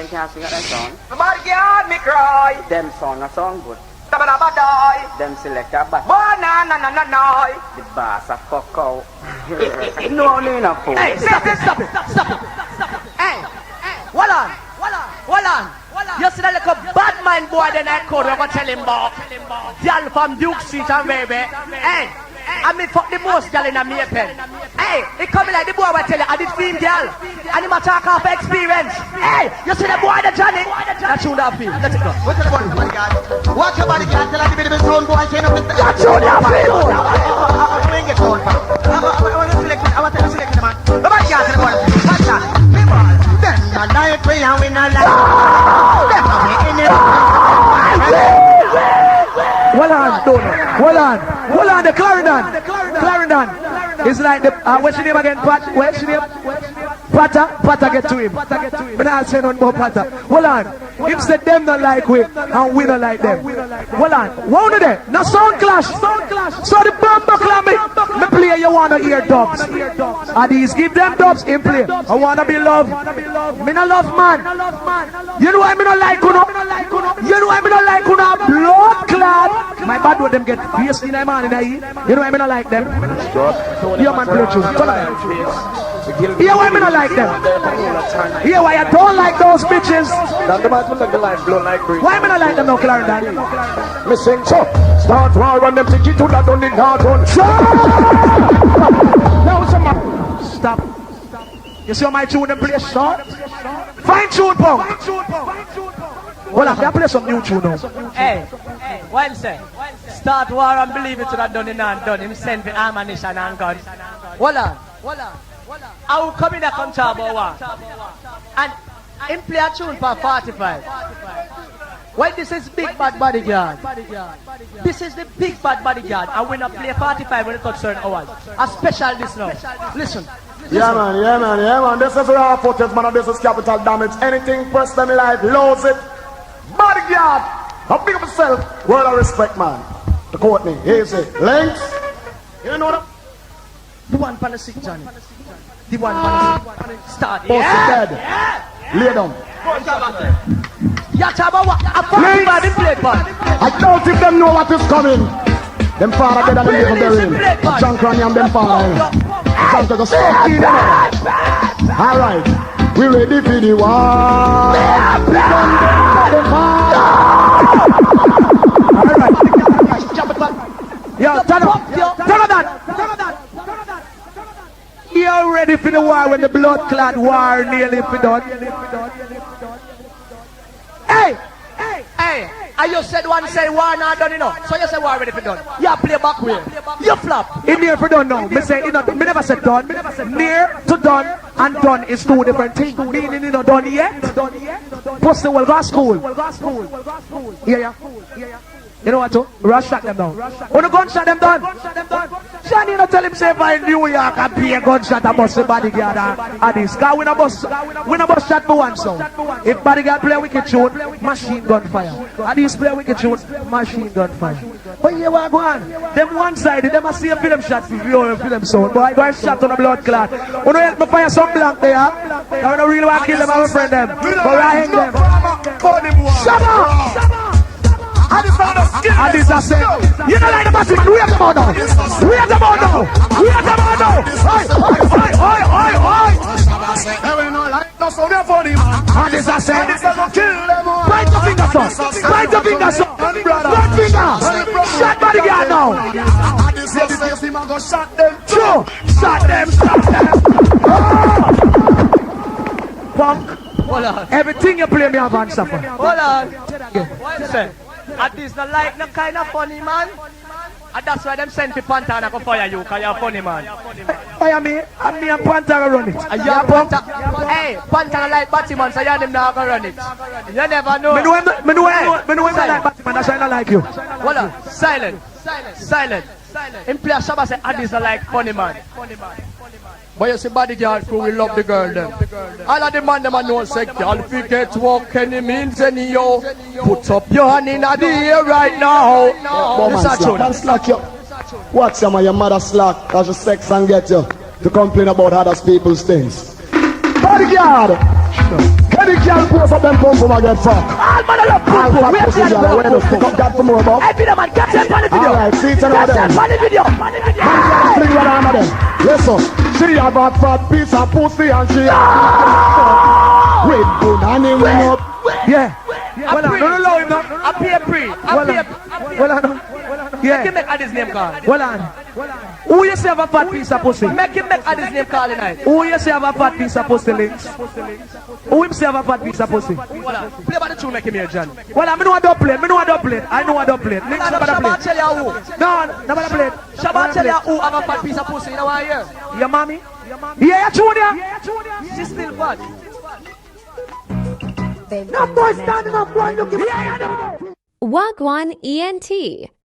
can't sing a song. Somebody get me cry. Them song a song good. Them select a bass. No. The bass a fuck out. No fool. Hey, stop it. Hey, hold on. You see that little bad mind boy then I code, I'm gonna tell him about. Girl from Duke Street and baby. Hey, I mean fuck the most girl in a me pen. Hey, it coming like the boy will tell you, I did feel girl. And him a talk off experience. Hey, you see the boy the Johnny? That tune that feel. Let it go. What's the bodyguard? Watch your bodyguard. Tell her to be the sound boy. Say no. That tune that feel. I get sound for. I want to select the man. The bodyguard to the boy. Watch that. People, them not like we and we not like. Them not we in it. Hold on, the Clarendon. It's like the, what's your name again, Pat? What's your name? Patter get to him. But I'll say nothing about Patter. Hold on. Him said them not like we, and we not like them. Hold on. One of them. No sound clash. So the bumper clam me play, you wanna hear dubs. Addies, give them dubs in play. I wanna be loved. Me no love man. You know why me not like uno? You know why me not like uno? Blood clad. My bad with them get fierce in my man in the heat. You know why me not like them? Your man play too. Here why me not like them? Here why I don't like those bitches? Why me not like them no, Clarendon? Me sing so. Start war when them take it to that on the hard one. Now some. Stop. You see how my tune them play short? Fine tune, punk. Well, I can play some new tune now. Hey, what him say? Start war and believe it to that done in and done. Him send for ammunition and guns. Hold on. I will come in and come talk about war. And him play a tune for 45. Well, this is big bad bodyguard. This is the big bad bodyguard. And when I play 45 when it touch certain hours. A special this now. Listen. Yeah man. This is raw footage, man. This is capital damage. Anything press them life, lose it. Bodyguard. How big of yourself? Word of respect, man. The Courtney, easy. Length. You know that? The one for the sick, Johnny. The one for the sick. Start. Dead. Lay down. Yeah, Chaba, a fucking bad in play, man. I doubt if them know what is coming. Them father dead and them live in the rain. John Cranny and them father. John take a stuff in them. Alright, we ready for the war. Alright. Yo, turn up that. You're ready for the war when the blood-clad war nearly for done. Hey! I just said one say war not done enough. So you say war ready for done. You play back way. You flop. In near for done now. Me say, me never said done. Near to done and done is two different things. Meaning you know done yet. Plus the will go school. Yeah. You know what to? Rush shot them down. When the gunshot them done. Johnny, you know, tell him say by New York and be a gunshot and bust the bodyguard Addies. Cause we no bust shot for one sound. If bodyguard play wicked tune, machine gun fire. Addies play wicked tune, machine gun fire. But you want go on? Them one side, them a see a film shot for you, film sound. But I go and shot on a blood clot. You know help me fire some blank there. I don't really want to kill them, I will friend them. But I hang them. Shut up! Addies are saying, you don't like the massive, we have them all now. We have them all now. Addies are saying, point the fingers up. One finger. Shot bodyguard now. Shot them. Punk. Hold on. Everything you play me have answer for. Hold on. What you say? Addies not like no kind of funny man. And that's why them send to Panther and go fire you, cause you're a funny man. Fire me, and me and Panther run it. And you're Panther. Hey, Panther like Batman, so you're them not gonna run it. You never know. Me know him like Batman, that's why I don't like you. Hold on. Silent. In play Shabba say Addies not like funny man. But you see bodyguard crew, we love the girl them. All of the man them know say, girl, if you get walk any means any yo, put up your hand in the air right now. Man slack you. Watch some of your mother slack, cause you sex and get you to complain about other people's things. Bodyguard! Any girl post up them pump and get fucked. All man I love people. We have to where the fuck up that for more about? Hey, Peter man, catch them on the video. Alright, see it Catch them them. on the video. Bring one of them. Yes sir. She have a fat piece of pussy and she with punani wing up. Yeah. Well, don't allow him now. Appear free. Yeah. Make him make Addies name call. Well on. Who you say have a fat piece of pussy? Make him make Addies name call tonight. Who you say have a fat piece of pussy, Links? Who him say have a fat piece of pussy? Play by the tune, make him here, John. Well, I know I don't play. I know I don't play. Links never play. Shabba tell you who. No, never play. Shabba tell you who have a fat piece of pussy. You know what I hear? Your mommy? Yeah, Junior. She's still bad. No boy standing up, boy looking. Yeah, I know. Wagwan ENT.